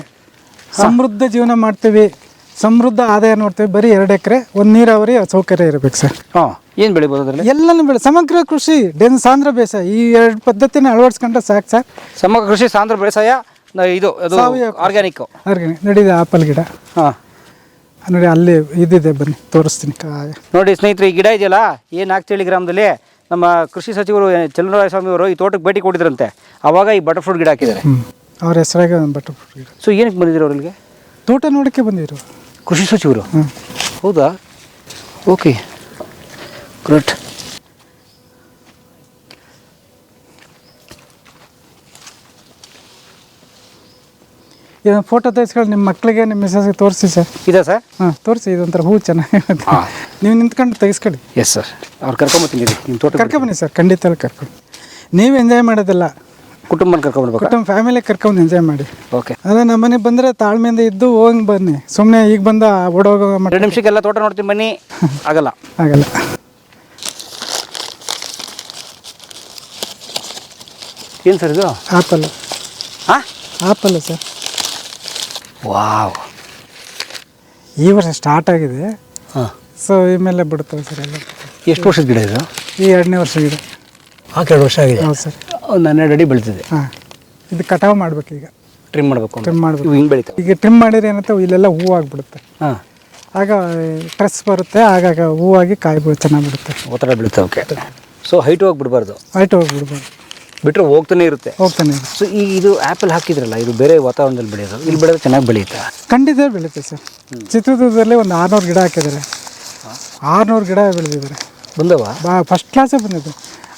ಸಮೃದ್ಧ ಜೀವನ ಮಾಡ್ತೀವಿ, ಸಮೃದ್ಧ ಆದಾಯ ನೋಡ್ತೀವಿ. ಬರೀ 2 ಎಕರೆ, ಒಂದು ನೀರಾವರಿ ಸೌಕರ್ಯ ಇರಬೇಕು ಸರ್. ಏನು ಬೆಳಿಬೋದು ಅದರಲ್ಲಿ? ಎಲ್ಲನೂ ಸಮಗ್ರ ಕೃಷಿ, ಸಾಂದ್ರ ಬೇಸಾಯ, ಈ 2 ಪದ್ಧತಿನ ಅಳವಡಿಸ್ಕೊಂಡ್ರೆ ಸಾಕು ಸರ್. ಸಮಗ್ರ ಕೃಷಿ, ಸಾಂದ್ರ ಬೇಸಾಯ, ಇದು ಆರ್ಗ್ಯಾನಿಕ್ ನಡೀದೆ. ಆಪಲ್ ಗಿಡ, ನೋಡಿ ಅಲ್ಲಿ ಇದಿದೆ, ಬನ್ನಿ ತೋರಿಸ್ತೀನಿ ಕಾಯಿ. ನೋಡಿ ಸ್ನೇಹಿತರೆ, ಈ ಗಿಡ ಇದೆಯಲ್ಲ, ಏನು ನಾಗ್ತಿಹಳ್ಳಿ ಗ್ರಾಮದಲ್ಲಿ ನಮ್ಮ ಕೃಷಿ ಸಚಿವರು ಚಲನರಾಯ ಸ್ವಾಮಿ ಅವರು ಈ ತೋಟಕ್ಕೆ ಭೇಟಿ ಕೊಟ್ಟಿದ್ರಂತೆ. ಆವಾಗ ಈ ಬಟರ್ ಫ್ರೂಟ್ ಗಿಡ ಹಾಕಿದ್ದಾರೆ. ಅವ್ರ ಹೆಸರಾಗ ಬಟರ್ ಫ್ರೂಟ್ ಗಿಡ. ಸೊ ಏನಕ್ಕೆ ಬಂದಿದ್ರು ಅವ್ರಿಗೆ? ತೋಟ ನೋಡೋಕ್ಕೆ ಬಂದಿದ್ರು ಕೃಷಿ ಸಚಿವರು. ಹೌದಾ? Okay, great. ಇದನ್ನು ಫೋಟೋ ತೆಗೆಸ್ಕೊಂಡು ನಿಮ್ಮ ಮಕ್ಕಳಿಗೆ ನಿಮ್ಮ ಮಿಸಸ್ಗೆ ತೋರಿಸಿ ಸರ್. ಇದಾ ಸರ್? ಹಾಂ ತೋರಿಸಿ, ಇದೊಂಥರ ಹೂ ಚೆನ್ನಾಗಿರುತ್ತೆ. ನೀವು ನಿಂತ್ಕೊಂಡು ತೆಗೆಸ್ಕೊಳ್ಳಿ. ಎಸ್ ಸರ್, ಅವ್ರು ಕರ್ಕೊಂಬತ್ತೀನಿ ನಿಮ್ಮ ತೋಟ. ಕರ್ಕೊಬನ್ನಿ ಸರ್, ಖಂಡಿತ ಕರ್ಕೊಂಡು. ನೀವು ಎಂಜಾಯ್ ಮಾಡೋದಿಲ್ಲ, ಕುಟುಂಬನ ಕರ್ಕೊಂಡ್ಬರ್ಬೇಕು. ಕುಟುಂಬ ಫ್ಯಾಮಿಲಿ ಕರ್ಕೊಂಡು ಎಂಜಾಯ್ ಮಾಡಿ. ಓಕೆ, ಅದೇ ನಮ್ಮ ಮನೆಗೆ ಬಂದರೆ ತಾಳ್ಮೆಯಿಂದ ಇದ್ದು ಹೋಗಿ ಬನ್ನಿ. ಸುಮ್ಮನೆ ಈಗ ಬಂದ ಓಡೋಗೋ 2 ನಿಮಿಷಕ್ಕೆಲ್ಲ ತೋಟ ನೋಡ್ತೀನಿ ಬನ್ನಿ, ಆಗಲ್ಲ. ಆಗಲ್ಲ. ಏನು ಸರ್ ಇದು? ಆಪಲ್. ಹಾಂ, ಆಪಲ್ ಸರ್. ವಾವ್, ಈ ವರ್ಷ ಸ್ಟಾರ್ಟ್ ಆಗಿದೆ. ಹಾಂ, ಸೊ ಈ ಮೇಲೆ ಬಿಡ್ತವೆ ಸರ್ ಎಲ್ಲ. ಎಷ್ಟು ವರ್ಷದ ಗಿಡ ಇದು? ಈ 2ನೇ ವರ್ಷ ಗಿಡ. 2 ವರ್ಷ ಆಗಿದೆ. ಹೌದು ಸರ್. ಒಂದು 12 ಅಡಿ ಬೆಳೀತಿದೆ. ಹಾಂ, ಇದು ಕಟಾವು ಮಾಡ್ಬೇಕು ಈಗ. ಟ್ರಿಮ್ ಮಾಡಬೇಕು. ಟ್ರಿಮ್ ಮಾಡಬೇಕು. ಹಿಂಗೆ ಬೆಳೀತಾವೆ. ಈಗ ಟ್ರಿಮ್ ಮಾಡಿದ್ರೆ ಏನಂತ ಇಲ್ಲೆಲ್ಲ ಹೂವು ಆಗಿಬಿಡುತ್ತೆ. ಹಾಂ, ಆಗ ಟ್ರೆಸ್ ಬರುತ್ತೆ, ಆಗಾಗ ಹೂವಾಗಿ ಕಾಯಿ ಚೆನ್ನಾಗಿ ಬಿಡುತ್ತೆ. ಒತ್ತಡ ಬೀಳುತ್ತೆ. ಓಕೆ, ಸೊ ಹೈಟ್ ಹೋಗಿ ಬಿಡಬಾರ್ದು. ಹೈಟ್ ಹೋಗ್ಬಿಡ್ಬೋದು, ಬಿಟ್ಟರೆ ಹೋಗ್ತಾನೆ ಇರುತ್ತೆ. ಹೋಗ್ತಾನೆ. ಸೊ ಈಗ ಇದು ಆ್ಯಪಲ್ ಹಾಕಿದ್ರಲ್ಲ, ಇದು ಬೇರೆ ವಾತಾವರಣದಲ್ಲಿ ಬೆಳೆಯೋದು, ಇಲ್ಲಿ ಬೆಳೆದ್ರೆ ಚೆನ್ನಾಗಿ ಬೆಳೆಯುತ್ತಾ? ಖಂಡಿತ ಬೆಳೀತೆ ಸರ್. ಚಿತ್ರದುರ್ಗದಲ್ಲಿ ಒಂದು 600 ಗಿಡ ಹಾಕಿದ್ದಾರೆ. 600 ಗಿಡ ಬೆಳೆದಿದ್ದಾರೆ. ಬಂದವ? ಫಸ್ಟ್ ಕ್ಲಾಸೇ ಬಂದಿದೆ.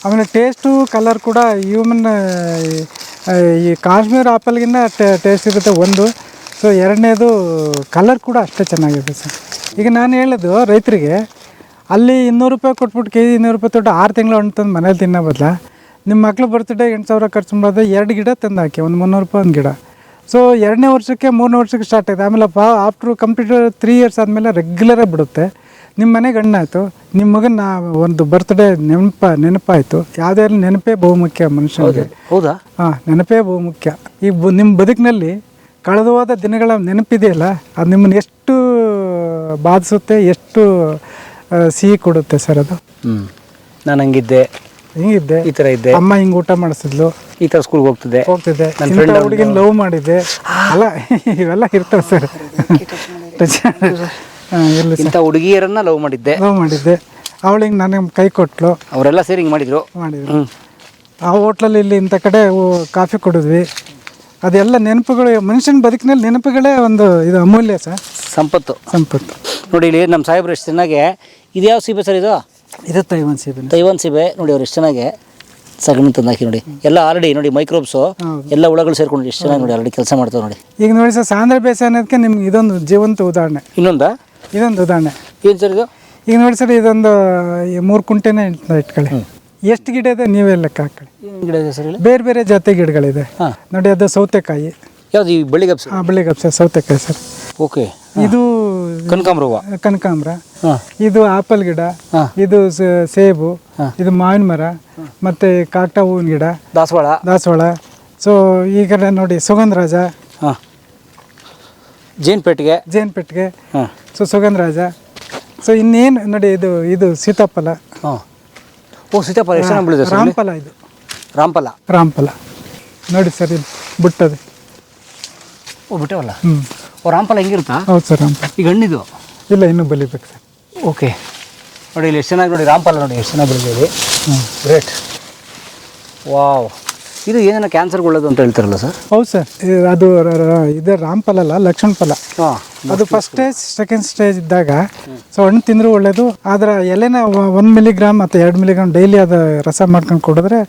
ಆಮೇಲೆ ಟೇಸ್ಟು ಕಲರ್ ಕೂಡ ಹ್ಯೂಮನ್ ಈ ಕಾಶ್ಮೀರ ಆಪಲ್ಗಿನ್ನ ಟೇಸ್ಟ್ ಇರುತ್ತೆ ಒಂದು. ಸೊ 2ನೇದು ಕಲರ್ ಕೂಡ ಅಷ್ಟೇ ಚೆನ್ನಾಗಿದೆ ಸರ್. ಈಗ ನಾನು ಹೇಳೋದು ರೈತರಿಗೆ, ಅಲ್ಲಿ 200 ರೂಪಾಯಿ ಕೊಟ್ಬಿಟ್ಟು ಕೆಜಿ 200 ರೂಪಾಯಿ ತೊಟ್ಟು 6 ತಿಂಗಳು ಹಣ್ಣು ತಂದು ಮನೇಲಿ ತಿನ್ನೋ ಬದಲ ನಿಮ್ಮ ಮಕ್ಳು ಬರ್ತ್ಡೇ 8,000 ಖರ್ಚು ಮಾಡೋದು 2 ಗಿಡ ತಂದು ಹಾಕಿ, ಒಂದು 300 ರೂಪಾಯಿ ಒಂದು ಗಿಡ. ಸೊ 2ನೇ ವರ್ಷಕ್ಕೆ 3ನೇ ವರ್ಷಕ್ಕೆ ಸ್ಟಾರ್ಟ್ ಆಗಿದೆ. ಆಮೇಲೆ ಆಫ್ಟ್ರು ಕಂಪ್ಲೀಟ್ 3 ಇಯರ್ಸ್ ಆದಮೇಲೆ ರೆಗ್ಯುಲರಾಗಿ ಬಿಡುತ್ತೆ. ನಿಮ್ಮ ಮನೆಗೆ ಹಣ್ಣಾಯಿತು, ನಿಮ್ಮ ಮಗನ ಒಂದು ಬರ್ತ್ಡೇ ನೆನಪಾಯಿತು. ಯಾವುದೇ ನೆನಪೇ ಬಹುಮುಖ್ಯ ಮನುಷ್ಯನಿಗೆ. ಹೌದಾ? ಹಾಂ, ನೆನಪೇ ಬಹುಮುಖ್ಯ. ಈ ನಿಮ್ಮ ಬದುಕಿನಲ್ಲಿ ಕಳೆದು ಹೋದ ದಿನಗಳ ನೆನಪಿದೆಯಲ್ಲ, ಅದು ನಿಮ್ಮನ್ನು ಎಷ್ಟು ಬಾಧಿಸುತ್ತೆ, ಎಷ್ಟು ಸಿಹಿ ಕೊಡುತ್ತೆ ಸರ್ ಅದು. ನಾನು ಹಂಗಿದ್ದೆ, ಹಿಂಗಿದ್ದೆ, ಈ ಥರ ಇದ್ದೆ, ಅಮ್ಮ ಹಿಂಗೆ ಊಟ ಮಾಡಿಸಿದ್ಲು, ಈ ಥರ ಸ್ಕೂಲ್ಗೆ ಹೋಗ್ತಿದ್ದೆ, ನನ್ನ ಫ್ರೆಂಡ್ ಹುಡುಗಿನ ಲವ್ ಮಾಡಿದ್ದೆ, ಅಲ್ಲ ಇವೆಲ್ಲ ಇರ್ತವೆ ಸರ್. ಇಲ್ಲ ಇಂಥ ಹುಡುಗಿಯರನ್ನ ಲವ್ ಮಾಡಿದ್ದೆ, ಅವಳಿಗೆ ನನಗೆ ಕೈ ಕೊಟ್ಲು, ಅವರೆಲ್ಲ ಸೇರಿ ಹಿಂಗೆ ಮಾಡಿದ್ರು. ಆ ಹೋಟ್ಲಲ್ಲಿ ಇಲ್ಲಿ ಇಂಥ ಕಡೆ ಕಾಫಿ ಕುಡಿದ್ವಿ. ಅದೆಲ್ಲ ನೆನಪುಗಳು, ಮನುಷ್ಯನ ಬದುಕಿನಲ್ಲಿ ನೆನಪುಗಳೇ ಒಂದು ಇದು ಅಮೂಲ್ಯ ಸರ್, ಸಂಪತ್ತು. ನೋಡಿ ಇಲ್ಲಿ ನಮ್ಮ ಸಾಹೇಬ್ರು ಎಷ್ಟು ಚೆನ್ನಾಗೆ, ಇದು ಯಾವ ಸೀಬೆ ಸರ್ ಇದು? ಇದು ತೈವಾನ್ ಸೀಬೆ. ತೈವಾನ್ ಸೀಬೆ ನೋಡಿ, ಅವ್ರು ಎಷ್ಟು ಚೆನ್ನಾಗೆ ಸಗಣಿ ತಂದು ಹಾಕಿ ನೋಡಿ, ಎಲ್ಲ ಆಲ್ರೆಡಿ ನೋಡಿ ಮೈಕ್ರೋಬ್ಸು ಎಲ್ಲ ಹುಳಗಳು ಸೇರ್ಕೊಂಡು ಎಷ್ಟು ಚೆನ್ನಾಗಿ ನೋಡಿ ಆಲ್ರೆಡಿ ಕೆಲಸ ಮಾಡ್ತಾವೆ ನೋಡಿ. ಈಗ ನೋಡಿ ಸರ್, ಸಾಂದ್ರ ಬೇಸಾಯ ಅನ್ನೋದಕ್ಕೆ ನಿಮ್ಗೆ ಇದೊಂದು ಜೀವಂತ ಉದಾಹರಣೆ. ಇದೊಂದು ಉದಾಹರಣೆ ಏನು ಸರ್ ಇದು? ಈಗ ನೋಡಿ ಸರ್, ಇದೊಂದು 3 ಕುಂಟೆನೇ ಇಟ್ಕೊಳ್ಳಿ. ಎಷ್ಟು ಗಿಡ ಇದೆ ನೀವೇ ಲೆಕ್ಕ ಹಾಕೊಳ್ಳಿ. ಗಿಡ ಇದೆ ಸರ್? ಬೇರೆ ಬೇರೆ ಜಾತಿ ಗಿಡಗಳಿದೆ ನೋಡಿ. ಅದು ಸೌತೆಕಾಯಿ. ಯಾವುದು? ಈ ಬಳ್ಳಿಗಬ್ಸ? ಹಾಂ, ಬಳ್ಳಿಗಬ್ಸ ಸೌತೆಕಾಯಿ ಸರ್. ಓಕೆ. ಇದು ಕನಕಾಂಬ್ರ. ಇದು ಆಪಲ್ ಗಿಡ, ಇದು ಸೇಬು, ಇದು ಮಾವಿನ ಮರ, ಮತ್ತೆ ಕಾಟ ಹೂವಿನ ಗಿಡ, ದಾಸವಾಳ. ಸೊ ಈ ಕಡೆ ನೋಡಿ ಸುಗಂಧರಾಜ, ಜೇನ್ಪೆಟ್ಟಿಗೆ, ಸೊ ಸುಗಂಧರಾಜ. ಸೊ ಇನ್ನೇನು ನೋಡಿ, ಇದು ಸೀತಾಫಲ. ಸೀತಾಫಲ ಎಷ್ಟು ಚೆನ್ನಾಗಿ ಬೆಳೆದಿದೆ ಸರ್. ರಾಮಫಲ. ಇದು ರಾಮಫಲ ನೋಡಿ ಸರ್, ಇದು ಬಿಟ್ಟದೆ. ಬಿಟ್ಟವಲ್ಲ. ರಾಮಫಲ ಹೆಂಗಿರುತ್ತಾ? ಹೌದು ಸರ್, ರಾಮಫಲ. ಈಗ ಹಣ್ಣಿದು ಇಲ್ಲ, ಇನ್ನೂ ಬಲಿಬೇಕು ಸರ್. ಓಕೆ, ನೋಡಿ ಇಲ್ಲಿ ಎಷ್ಟು ಚೆನ್ನಾಗಿ ನೋಡಿ ರಾಮಫಲ ನೋಡಿ ಎಷ್ಟು ಚೆನ್ನಾಗಿ ಬೆಳೆದಿದೆ. ಗ್ರೇಟ್. ವಾವ್, ಇದು ಏನೇನೋ ಕ್ಯಾನ್ಸರ್ಗೆ ಒಳ್ಳೇದು ಅಂತ ಹೇಳ್ತಾರಲ್ಲ ಸರ್? ಹೌದು ಸರ್, ಅದು ಇದು ರಾಮಫಲ ಅಲ್ಲ, ಲಕ್ಷ್ಮಣ ಫಲ. ಅದು ಫಸ್ಟ್ ಸ್ಟೇಜ್, ಸೆಕೆಂಡ್ ಸ್ಟೇಜ್ ಇದ್ದಾಗ ಸೊ ಹಣ್ಣು ತಿಂದರೂ ಒಳ್ಳೇದು. ಆದರೆ ಎಲೆನ 1 ಮಿಲಿಗ್ರಾಮ್ ಅಥವಾ 2 ಮಿಲಿಗ್ರಾಮ್ ಡೈಲಿ ಅದು ರಸ ಮಾಡ್ಕೊಂಡು ಕೊಡಿದ್ರೆ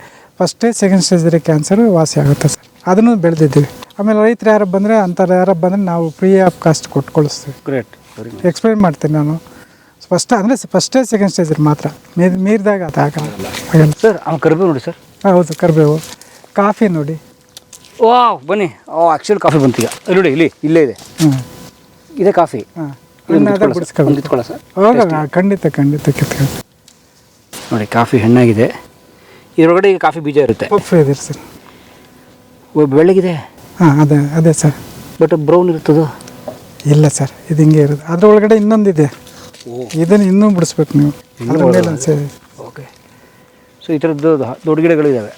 first stage, second stage cancer ವಾಸಿ ಆಗುತ್ತೆ ಸರ್. ಅದನ್ನು ಬೆಳೆದಿದ್ದೀವಿ. ಆಮೇಲೆ ರೈತರು ಯಾರು ಬಂದರೆ, ಅಂಥವ್ರು ಯಾರು ಬಂದರೆ ನಾವು ಫ್ರೀ ಆಫ್ ಕಾಸ್ಟ್ ಕೊಟ್ಟು ಕಳಿಸ್ತೀವಿ. ಗ್ರೇಟ್. ಎಕ್ಸ್ಪ್ಲೈನ್ ಮಾಡ್ತೀನಿ ನಾನು. ಫಸ್ಟ್ ಅಂದರೆ ಫಸ್ಟ್ ಸ್ಟೇಜ್, ಸೆಕೆಂಡ್ ಸ್ಟೇಜ್ ಮಾತ್ರ. ಮೀರಿದಾಗ ಅದು ಆಗಲ್ಲ ಸರ್. ಕರಿಬೇವು ನೋಡಿ ಸರ್. ಹೌದು, ಕರಿಬೇವು. ಕಾಫಿ ನೋಡಿ. ವಾವ್, ಬನ್ನಿ. ಆ್ಯಕ್ಚುಲಿ ಕಾಫಿ ಬಂತೀಗ ನೋಡಿ, ಇಲ್ಲೇ ಇದೆ. ಇದೇ ಕಾಫಿ. ಬಿಡಿಸ್ಕೊಳ್ಳ ಸರ್. ಖಂಡಿತ ಕಿತ್ಕೊಳ್ಳಿ ನೋಡಿ, ಕಾಫಿ ಹಣ್ಣಾಗಿದೆ. ಇದರೊಳಗಡೆ ಈಗ ಕಾಫಿ ಬೀಜ ಇರುತ್ತೆ. ಇದೆ ಸರ್. ಬೆಳ್ಳಗಿದೆ. ಹಾಂ, ಅದೇ ಸರ್. ಬಟ್ ಬ್ರೌನ್ ಇರ್ತದೋ? ಇಲ್ಲ ಸರ್, ಇದು ಹಿಂಗೆ ಇರೋದು. ಅದ್ರ ಒಳಗಡೆ ಇನ್ನೊಂದಿದೆ, ಇದನ್ನು ಇನ್ನೂ ಬಿಡಿಸ್ಬೇಕು ನೀವು. ಓಕೆ. ಸೊ ಈ ಥರದ್ದು ದೊಡ್ಡ ಗಿಡಗಳಿದ್ದಾವೆ.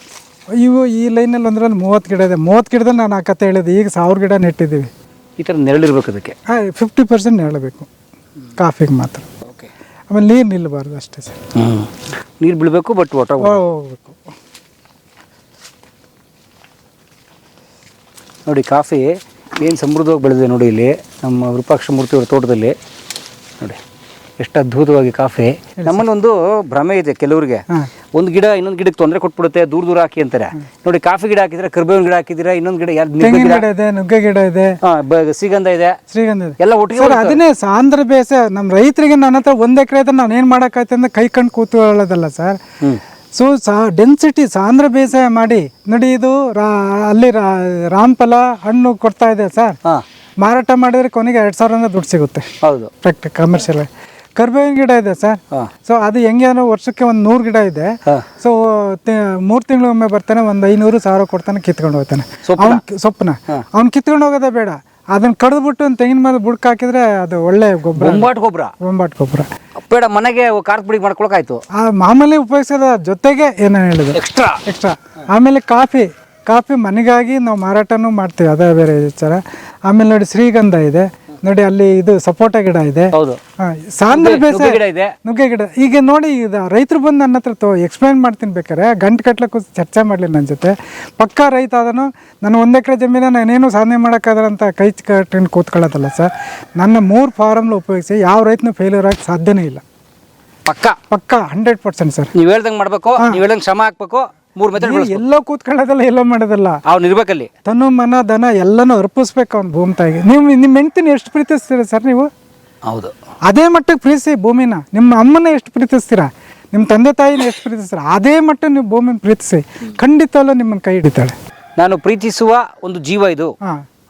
ಇವು ಈ ಲೈನಲ್ಲಿ ಒಂದ್ರಲ್ಲಿ 30 ಗಿಡ ಇದೆ. 30 ಗಿಡದಲ್ಲಿ ನಾನು ಆ ಕತೆ ಹೇಳಿದೆ. ಈಗ 1000 ಗಿಡ ನೆಟ್ಟಿದ್ದೀವಿ. ಈ ಥರ ನೆರಳಿರ್ಬೇಕು ಅದಕ್ಕೆ. 50% ನೆರಳಬೇಕು. ಕಾಫಿಗೆ ಮಾತ್ರ. ಓಕೆ. ಆಮೇಲೆ ನೀರು ನಿಲ್ಲಬಾರ್ದು ಅಷ್ಟೇ ಸರ್. ನೀರು ಬೀಳಬೇಕು ಬಟ್ ವಾಟರ್ ಹೋಗ್ಬೇಕು. ನೋಡಿ ಕಾಫಿ ಏನು ಸಮೃದ್ಧವಾಗಿ ಬೆಳೆದಿದೆ ನೋಡಿ ಇಲ್ಲಿ ನಮ್ಮ ವಿರೂಪಾಕ್ಷ ಮೂರ್ತಿಯವರ ತೋಟದಲ್ಲಿ ನೋಡಿ ಎಷ್ಟು ಅದ್ಭುತವಾಗಿ ಕಾಫಿ. ನಮ್ಮಲ್ಲಿ ಒಂದು ಭ್ರಮೆ ಇದೆ ಕೆಲವರಿಗೆ, ಒಂದು ಗಿಡ ಇನ್ನೊಂದು ಗಿಡಕ್ಕೆ ತೊಂದರೆ ಕೊಟ್ಬಿಡುತ್ತೆ ದೂರ ದೂರ ಹಾಕಿ ಅಂತಾರೆ. ನೋಡಿ ಕಾಫಿ ಗಿಡ ಹಾಕಿದ್ರೆ ಕರ್ಬೇವಿನ ಗಿಡ ಹಾಕಿದ್ರೆ ಇನ್ನೊಂದು ಗಿಡ ತೆಂಗಿನ ಗಿಡ ಇದೆ, ನುಗ್ಗೆ ಗಿಡ ಇದೆ, ಶ್ರೀಗಂಧ ಇದೆ, ಶ್ರೀಗಂಧ ಇದೆ ಎಲ್ಲ ಒಟ್ಟಿಗೆ. ಸರ್ ಅದನ್ನೇ ಸಾಂದ್ರ ಬೇಸ ನಮ್ಮ ರೈತರಿಗೆ ನನ್ನ ಹತ್ರ 1 ಎಕರೆ ಇದ್ರೆ ನಾನು ಏನು ಮಾಡೋಕ್ಕಾಯ್ತು ಅಂದ್ರೆ ಕೈ ಕಣ್ಣು ಕೂತ್ಕೊಳ್ಳೋದಲ್ಲ ಸರ್. ಸೊ ಡೆನ್ಸಿಟಿ ಸಾಂದ್ರ ಬೇಸಾಯ ಮಾಡಿ ನೋಡಿ. ಇದು ಅಲ್ಲಿ ರಾಮಫಲ ಹಣ್ಣು ಕೊಡ್ತಾ ಇದೆ ಸರ್. ಮಾರಾಟ ಮಾಡಿದ್ರೆ ಕೊನೆಗೆ 2,000 ದುಡ್ಡು ಸಿಗುತ್ತೆ. ಹೌದು, ಪ್ರಾಕ್ಟಿಕ್ ಕಮರ್ಷಿಯಲ್. ಕರ್ಬೇವಿನ ಗಿಡ ಇದೆ ಸರ್. ಸೊ ಅದು ಹೆಂಗೆ ಅನ್ನೋ ವರ್ಷಕ್ಕೆ ಒಂದು 100 ಗಿಡ ಇದೆ. ಸೊ 3 ತಿಂಗಳಿಗೊಮ್ಮೆ ಬರ್ತಾನೆ, ಒಂದು 500,000 ಕೊಡ್ತಾನೆ, ಕಿತ್ಕೊಂಡು ಹೋಗ್ತಾನೆ ಸೊಪ್ಪನ್ನ. ಅವ್ನು ಕಿತ್ಕೊಂಡು ಹೋಗೋದೇ ಬೇಡ, ಅದನ್ನ ಕಡಿದ್ಬಿಟ್ಟು ಒಂದು ತೆಂಗಿನ ಮೇಲೆ ಬುಡಕ್ ಹಾಕಿದ್ರೆ ಅದು ಒಳ್ಳೆ ಗೊಬ್ಬರ, ಬೊಂಬಾಟ್ ಗೊಬ್ಬರ ಬೇಡ. ಮನೆಗೆ ಖಾರದ ಪುಡಿ ಮಾಡ್ಕೊಳಕಾಯ್ತು. ಮಾಮೂಲಿ ಉಪಯೋಗಿಸೋದ ಜೊತೆಗೆ ಏನೇನು ಹೇಳಿದ್ರು ಎಕ್ಸ್ಟ್ರಾ. ಆಮೇಲೆ ಕಾಫಿ ಮನೆಗಾಗಿ ನಾವು ಮಾರಾಟನೂ ಮಾಡ್ತೀವಿ, ಅದೇ ಬೇರೆ ವಿಚಾರ. ಆಮೇಲೆ ನೋಡಿ ಶ್ರೀಗಂಧ ಇದೆ ನೋಡಿ, ಅಲ್ಲಿ ಇದು ಸಪೋಟ ಗಿಡ ಇದೆ, ಸಾಂದ್ರ ಬೇಸಾಯ ಇದೆ, ನುಗ್ಗೆ ಗಿಡ. ಈಗ ನೋಡಿ ಇದು ರೈತರು ಬಂದು ನನ್ನ ಹತ್ರ ಎಕ್ಸ್ಪ್ಲೈನ್ ಮಾಡ್ತೀನಿ ಬೇಕಾರೆ, ಗಂಟೆ ಕಟ್ಲಕ್ಕೂ ಚರ್ಚೆ ಮಾಡಲಿ ನನ್ನ ಜೊತೆ. ಪಕ್ಕಾ ರೈತ ಅದನ್ನು ನಾನು 1 ಎಕರೆ ಜಮೀನ ನಾನೇನು ಸಾಧನೆ ಮಾಡೋಕ್ಕಾದ್ರಂತ ಕೈ ಕಟ್ಟಿನ ಕೂತ್ಕೊಳ್ಳೋದಲ್ಲ ಸರ್. ನನ್ನ 3 ಫಾರಮ್ಲು ಉಪಯೋಗಿಸಿ ಯಾವ ರೈತನೂ ಫೇಲ್ಯೂರ್ ಆಗಿ ಸಾಧ್ಯನೇ ಇಲ್ಲ. ಪಕ್ಕಾ 100% ಸರ್. ನೀವು ಹೇಳ್ದಂಗೆ ಮಾಡಬೇಕು, ನೀವು ಹೇಳ್ದಂಗೆ ಶ್ರಮ ಹಾಕ್ಬೇಕು. 3 ಮೆಥಡ್ ಎಲ್ಲೋ ಕೂತ್ಕೊಳ್ಳೋದಲ್ಲ, ಎಲ್ಲೋ ಮಾಡೋದಲ್ಲ, ಅವ್ನು ಇರ್ಬೇಕಲ್ಲಿ. ತನು ಮನ ಧನ ಎಲ್ಲನೂ ಅರ್ಪಿಸ್ಬೇಕು ಅವ್ನು ಭೂಮಿ ತಾಯಿಗೆ. ನೀವು ನಿಮ್ಮ ಹೆಂಡ್ತಿನ ಎಷ್ಟು ಪ್ರೀತಿಸ್ತೀರಾ ಸರ್ ನೀವು? ಹೌದು, ಅದೇ ಮಟ್ಟಕ್ಕೆ ಪ್ರೀತಿಸಿ ಭೂಮಿನ. ನಿಮ್ಮ ಅಮ್ಮನ ಎಷ್ಟು ಪ್ರೀತಿಸ್ತೀರಾ, ನಿಮ್ಮ ತಂದೆ ತಾಯಿನ ಎಷ್ಟು ಪ್ರೀತಿಸ್ತೀರಾ, ಅದೇ ಮಟ್ಟ ನೀವು ಭೂಮಿನ ಪ್ರೀತಿಸಿ. ಖಂಡಿತವಲ್ಲ ನಿಮ್ಮನ್ನು ಕೈ ಹಿಡಿತಾಳೆ. ನಾನು ಪ್ರೀತಿಸುವ ಒಂದು ಜೀವ ಇದು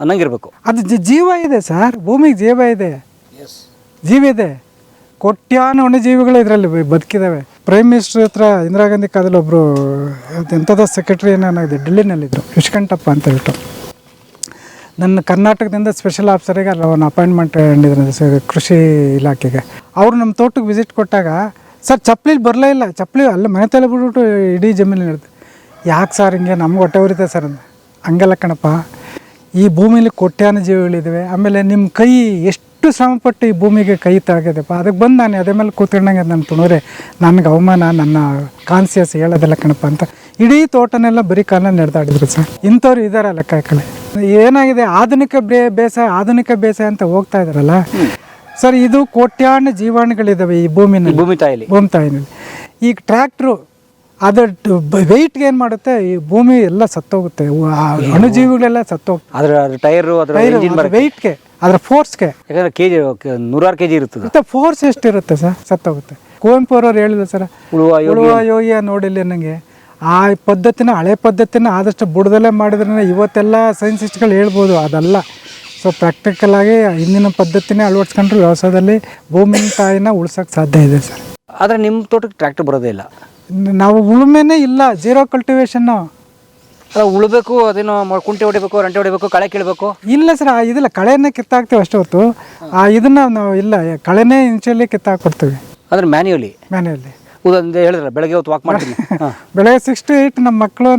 ಅನ್ನಂಗಿರ್ಬೇಕು. ಅದು ಜೀವ ಇದೆ ಸರ್, ಭೂಮಿಗೆ ಜೀವ ಇದೆ. ಕೋಟ್ಯಾನು ಜೀವಿಗಳು ಇದರಲ್ಲಿ ಬದುಕಿದ್ದಾವೆ. ಪ್ರೈಮ್ ಮಿನಿಸ್ಟರ್ ಹತ್ರ ಇಂದಿರಾ ಗಾಂಧಿ ಕಾಲದಲ್ಲಿ ಒಬ್ಬರು ಎಂಥದ ಸೆಕ್ರೆಟರಿ ಏನಾಗಿದೆ ಡೆಲ್ಲಿನಲ್ಲಿದ್ದರು, ವಿಶ್ಕಂಠಪ್ಪ ಅಂತ ಹೇಳ್ಬಿಟ್ಟು. ನನ್ನ ಕರ್ನಾಟಕದಿಂದ ಸ್ಪೆಷಲ್ ಆಫೀಸರಿಗೆ ಅಲ್ಲಿ ಅವನು ಅಪಾಯಿಂಟ್ಮೆಂಟ್ ಮಾಡಿದ್ರು ಕೃಷಿ ಇಲಾಖೆಗೆ. ಅವರು ನಮ್ಮ ತೋಟಕ್ಕೆ ವಿಸಿಟ್ ಕೊಟ್ಟಾಗ ಸರ್ ಚಪ್ಪಲಿ ಬರಲೇ ಇಲ್ಲ, ಚಪ್ಪಲಿ ಅಲ್ಲ ಮನೆ ತಲೆ ಬಿಟ್ಬಿಟ್ಟು ಇಡೀ ಜಮೀನು ಹಿಡಿದು. ಯಾಕೆ ಸರ್ ಹಿಂಗೆ ನಮ್ಗೆ ಹೊಟ್ಟೆ ಉರಿತೆ ಸರ್ ಅಂದ. ಹಂಗಲ್ಲ ಕಣಪ್ಪ, ಈ ಭೂಮಿಲಿ ಕೋಟ್ಯಾನು ಜೀವಿಗಳಿದ್ದಾವೆ. ಆಮೇಲೆ ನಿಮ್ಮ ಕೈ ಎಷ್ಟು ಶ್ರಮಪಟ್ಟು ಈ ಭೂಮಿಗೆ ಕೈ ತಾಗಿದೆಪ್ಪ, ಅದಕ್ಕೆ ಬಂದು ನಾನು ಅದೇ ಮೇಲೆ ಕೂತ್ಕೊಂಡಂಗೆ ನನ್ನ ತುಣೂರೆ ನನಗೆ ಅವಮಾನ, ನನ್ನ ಕಾನ್ಸಿಯಸ್ ಹೇಳೋದಿಲ್ಲ ಕಣಪ್ಪ ಅಂತ ಇಡೀ ತೋಟನೆಲ್ಲ ಬರೀ ಕಾಲಲ್ಲಿ ನಡೆದಾಡಿದ್ರು ಸರ್. ಇಂಥವ್ರು ಇದ್ದಾರೆ ಲೆಕ್ಕ ಹಾಕಳೆ. ಏನಾಗಿದೆ ಆಧುನಿಕ ಬೇಸಾಯ ಅಂತ ಹೋಗ್ತಾ ಇದ್ದಾರಲ್ಲ ಸರ್, ಇದು ಕೋಟ್ಯಾನು ಜೀವಾಣುಗಳಿದ್ದಾವೆ ಈ ಭೂಮಿ ತಾಯಿನಲ್ಲಿ. ಈಗ ಟ್ರ್ಯಾಕ್ಟ್ರು ಅದು ವೆಯ್ಟ್ಗೆ ಏನು ಮಾಡುತ್ತೆ, ಈ ಭೂಮಿ ಎಲ್ಲ ಸತ್ತೋಗುತ್ತೆ, ಅಣುಜೀವಿಗಳೆಲ್ಲ ಸತ್ತೋಗುತ್ತೆ. ಅದರ ಟೈರು ವೆಯ್ಟ್ಗೆ, ಅದರ ಫೋರ್ಸ್ಗೆ. ಯಾಕಂದ್ರೆ ಕೆಜಿ 100 kg ಇರ್ತದೆ, ಫೋರ್ಸ್ ಎಷ್ಟಿರುತ್ತೆ ಸರ್, ಸತ್ತೋಗುತ್ತೆ. ಕುವೆಂಪು ಅವ್ರು ಹೇಳಿಲ್ಲ ಸರ್, ಉಳುವ ಯೋಗಿಯ ನೋಡಿಲ್ಲ ನನಗೆ. ಆ ಪದ್ಧತಿನ, ಹಳೆ ಪದ್ಧತಿನ ಆದಷ್ಟು ಬುಡದಲ್ಲೇ ಮಾಡಿದ್ರೆ ಇವತ್ತೆಲ್ಲ ಸೈನ್ಸಿಸ್ಟ್ಗಳು ಹೇಳ್ಬೋದು, ಅದಲ್ಲ. ಸೊ ಪ್ರಾಕ್ಟಿಕಲ್ ಆಗಿ ಹಿಂದಿನ ಪದ್ಧತಿನೇ ಅಳವಡಿಸ್ಕೊಂಡ್ರು ವ್ಯವಸಾಯದಲ್ಲಿ ಭೂಮಿನ ತಾಯಿನ ಉಳ್ಸೋಕ್ಕೆ ಸಾಧ್ಯ ಇದೆ ಸರ್. ಆದರೆ ನಿಮ್ಮ ತೋಟಕ್ಕೆ ಟ್ರ್ಯಾಕ್ಟರ್ ಬರೋದೇ ಇಲ್ಲ. ನಾವು ಉಳುಮೆನೇ ಇಲ್ಲ, ಜೀರೋ ಕಲ್ಟಿವೇಶನ್ನು. ಉಳಬೇಕು, ಅದೇನೋ ಕುಂಟೆ ಹೊಡಿಬೇಕು, ರಂಟೆ ಹೊಡಿಬೇಕು, ಕಳೆ ಕೀಳಬೇಕು. ಇಲ್ಲ ಸರ್, ಇದಿಲ್ಲ, ಕಳೆನೇ ಕಿತ್ತಾಕ್ತೀವಿ ಅಷ್ಟೇ ಹೊತ್ತು. ಇದನ್ನ ನಾವು ಇಲ್ಲ, ಕಳೆನೇ ಇನ್ಶಿಯಲಿ ಕಿತ್ತಾಕ್ಬಿಡ್ತೀವಿ. ಅಂದ್ರೆ ಮ್ಯಾನ್ಯುಯಲಿ ಉದಾಹರಣೆ ಹೇಳಿದ್ರೆ ಬೆಳಗ್ಗೆ ಹೊತ್ತು ವಾಕ್ ಮಾಡ್ತೀನಿ. ಬೆಳಗ್ಗೆ 6 to 8 ನಮ್ಮ ಮಕ್ಕಳು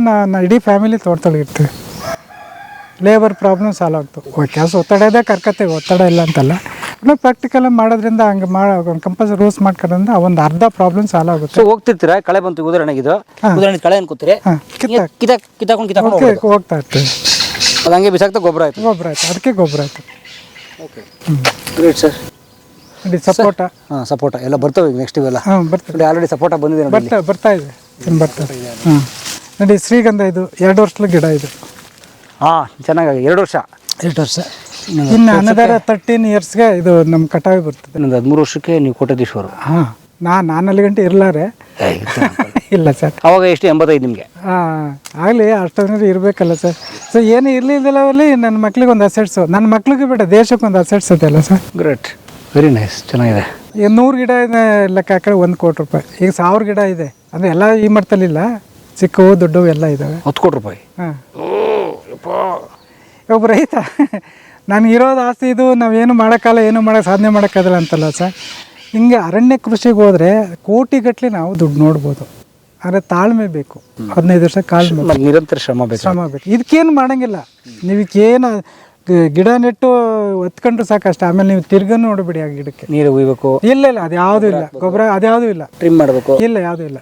ಇಡೀ ಫ್ಯಾಮಿಲಿ ತೋಟದೊಳಗಿರ್ತೀವಿ. ಲೇಬರ್ ಪ್ರಾಬ್ಲಮ್ ಸಾಲ್ವ್ ಆಗ್ತವೆ. ಕೆಲಸ ಒತ್ತಡ ಇದೆ, ಕರ್ಕತ್ತೀವಿ, ಒತ್ತಡ ಇಲ್ಲ ಅಂತಲ್ಲ. ನಾವು ಪ್ರಾಕ್ಟಿಕಲ್ ಮಾಡೋದ್ರಿಂದ ಹಂಗೆ ಕಂಪಲ್ಸರಿ ರೂಲ್ಸ್ ಮಾಡ್ಕೊಂಡ್ರಿಂದ ಒಂದು ಅರ್ಧ ಪ್ರಾಬ್ಲಮ್ ಸಾಲ್ವ್ ಆಗುತ್ತೆ. ಸೊ ಹೋಗ್ತಿರ್ತೀರಾ, ಕಳೆ ಬಂತು ಉದಾಹರಣೆ ಕಳೆ ಅನ್ಕೋತೀರಿ, ಕಿತ್ತಾಕೊಂಡು ಹೋಗ್ತಾ ಇರ್ತೀವಿ. ಅದು ಹಂಗೆ ಬಿಸಾಕ್ತಾ ಗೊಬ್ಬರ ಆಯ್ತು, ಅದಕ್ಕೆ ಗೊಬ್ಬರ ಆಯ್ತು. Okay, great sir. ನೋಡಿ ಸಪೋಟ ಎಲ್ಲ ಬರ್ತವೆ ಈಗ ನೆಕ್ಸ್ಟ್ ಇವೆಲ್ಲ. ಬರ್ತದೆ, ಆಲ್ರೆಡಿ ಸಪೋಟ ಬಂದಿದೆ, ಬರ್ತಾ ಇದೆ. ನೋಡಿ ಶ್ರೀಗಂಧ ಇದು 2 ವರ್ಷದ ಗಿಡ ಇದು. ಚೆನ್ನಾಗಿ 2 ವರ್ಷ. ಇನ್ನು ಅನದರ 13 yearsಗೆ ಇದು ನಮ್ಮ ಕಟಾವಿ ಬರ್ತದೆ. ಇನ್ನೊಂದು 13 ವರ್ಷಕ್ಕೆ ನೀವು ಕೋಟ್ಯಾಧೀಶ್ವರು. ನಾನು ಅಲ್ಲಿ ಗಂಟೆ ಇರಲಾರೆ. ಇಲ್ಲ ಸರ್, ಅವಾಗ ಎಷ್ಟು 85 ನಿಮಗೆ? ಆಗಲಿ, ಅಷ್ಟೊಂದು ಇರಬೇಕಲ್ಲ ಸರ್. ಸೊ ಏನು ಇರಲಿಲ್ಲವಲ್ಲಿ ನನ್ನ ಮಕ್ಳಿಗೆ ಒಂದು ಅಸೆಟ್ಸು, ನನ್ನ ಮಕ್ಳಿಗೆ ಬೇಡ ದೇಶಕ್ಕೆ ಒಂದು ಅಸೆಟ್ಸ್ ಅದೆಲ್ಲ ಸರ್. ಗ್ರೇಟ್, ವೆರಿ ನೈಸ್, ಚೆನ್ನಾಗಿದೆ. ಈಗ 100 ಗಿಡ ಲೆಕ್ಕ ಹಾಕಿದ್ರೆ 1 ಕೋಟಿ ರೂಪಾಯಿ. ಈಗ 1000 ಗಿಡ ಇದೆ ಅಂದರೆ ಎಲ್ಲ ಈ ಮಟ್ಟದಲ್ಲಿಲ್ಲ, ಚಿಕ್ಕವು ದೊಡ್ಡವು ಎಲ್ಲ ಇದ್ದಾವೆ. 10 ಕೋಟಿ ರೂಪಾಯಿ. ಒಬ್ಬ ರೈತ ನನಗೆ ಇರೋದು ಆಸ್ತಿ ಇದು, ನಾವೇನು ಮಾಡೋಕ್ಕಲ್ಲ, ಏನು ಸಾಧನೆ ಮಾಡೋಕ್ಕಾಗಲ್ಲ ಅಂತಲ್ಲ ಸರ್. ಹಿಂಗೆ ಅರಣ್ಯ ಕೃಷಿಗೆ ಹೋದರೆ ಕೋಟಿಗಟ್ಟಲೆ ನಾವು ದುಡ್ಡು ನೋಡ್ಬೋದು. ಆದರೆ ತಾಳ್ಮೆ ಬೇಕು, 15 ವರ್ಷ ಕಾಳ್ಮೆ, ನಿರಂತರ ಶ್ರಮ ಬೇಕು. ಇದಕ್ಕೇನು ಮಾಡೋಂಗಿಲ್ಲ. ನೀವಕ್ಕೇನು ಗಿಡ ನೆಟ್ಟು ಒತ್ಕೊಂಡ್ರೆ ಸಾಕಷ್ಟು, ಆಮೇಲೆ ನೀವು ತಿರ್ಗನು ನೋಡ್ಬಿಡಿ ಆ ಗಿಡಕ್ಕೆ. ನೀರು ಉಯ್ಬೇಕು, ಇಲ್ಲ ಅದು ಯಾವುದೂ ಇಲ್ಲ, ಗೊಬ್ಬರ ಅದ್ಯಾವುದೂ ಇಲ್ಲ, ಟ್ರಿಮ್ ಮಾಡಬೇಕು, ಇಲ್ಲ ಯಾವುದೂ ಇಲ್ಲ.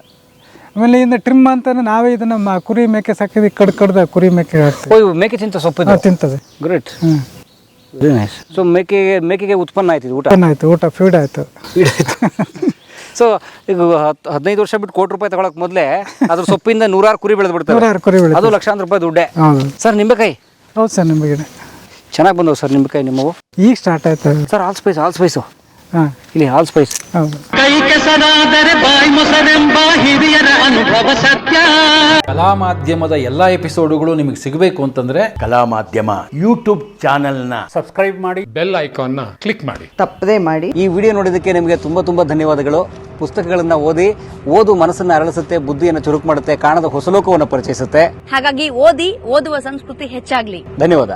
ಆಮೇಲೆ ಇನ್ನು ಟ್ರಿಮ್ ಅಂತಾನೆ ನಾವೇ ಇದನ್ನ ಕುರಿ ಮೇಕೆ ಸಾಕಿದ್ವಿ, ಕಡ್ದ ಕುರಿ ಮೇಕೆ ಹಾಕ್ತೀವಿ. ಮೇಕೆ ತಿಂತ ಸೊಪ್ಪು ತಿಂತದೆ. Great, very nice. ಸೊ ಮೇಕೆಗೆ ಉತ್ಪನ್ನ ಆಯ್ತು, ಊಟ ಆಯ್ತು, ಊಟ ಫೀಡ್ ಆಯ್ತು. ಸೊ ಈಗ 15 ವರ್ಷ ಬಿಟ್ಟು ಕೋಟಿ ರೂಪಾಯಿ ತಗೊಳಕ್ ಮೊದಲೇ ಅದ್ರ ಸೊಪ್ಪಿಂದ 100 ಕುರಿ ಬೆಳೆದು ಬಿಡ್ತಾರೆ, 100 ಕುರಿ ಬೆಳೆದು, ಅದು ಲಕ್ಷಾಂತರ ರೂಪಾಯಿ ದುಡ್ಡೇ. ಹೌದು ಸರ್ ನಿಂಬೆಕಾಯಿ? ಹೌದು ಸರ್, ನಿಂಬೆಗಿಡ ಚೆನ್ನಾಗಿ ಬಂದವು ಸರ್ ನಿಂಬೆಕಾಯಿ ನಿಮ್ಮವು. ಈಗ ಸ್ಟಾರ್ಟ್ ಆಯ್ತು ಸರ್. ಆಲ್ ಸ್ಪೈಸು ಹಾಂ, ಇಲ್ಲಿ ಆಲ್ ಸ್ಪೈಸ್. ಹೌದು. ಕಲಾ ಮಾಧ್ಯಮದ ಎಲ್ಲಾ ಎಪಿಸೋಡುಗಳು ನಿಮಗೆ ಸಿಗಬೇಕು ಅಂತಂದ್ರೆ ಕಲಾ ಮಾಧ್ಯಮ ಯೂಟ್ಯೂಬ್ ಚಾನೆಲ್ನ ಸಬ್ಸ್ಕ್ರೈಬ್ ಮಾಡಿ, ಬೆಲ್ ಐಕಾನ್ನ ಕ್ಲಿಕ್ ಮಾಡಿ, ತಪ್ಪದೇ ಮಾಡಿ. ಈ ವಿಡಿಯೋ ನೋಡಿದ್ದಕ್ಕೆ ನಿಮಗೆ ತುಂಬ ಧನ್ಯವಾದಗಳು. ಪುಸ್ತಕಗಳನ್ನು ಓದು ಮನಸ್ಸನ್ನು ಅರಳಿಸುತ್ತೆ, ಬುದ್ಧಿಯನ್ನು ಚುರುಕು ಮಾಡುತ್ತೆ, ಕಾಣದ ಹೊಸಲೋಕವನ್ನು ಪರಿಚಯಿಸುತ್ತೆ. ಹಾಗಾಗಿ ಓದುವ ಸಂಸ್ಕೃತಿ ಹೆಚ್ಚಾಗ್ಲಿ. ಧನ್ಯವಾದ.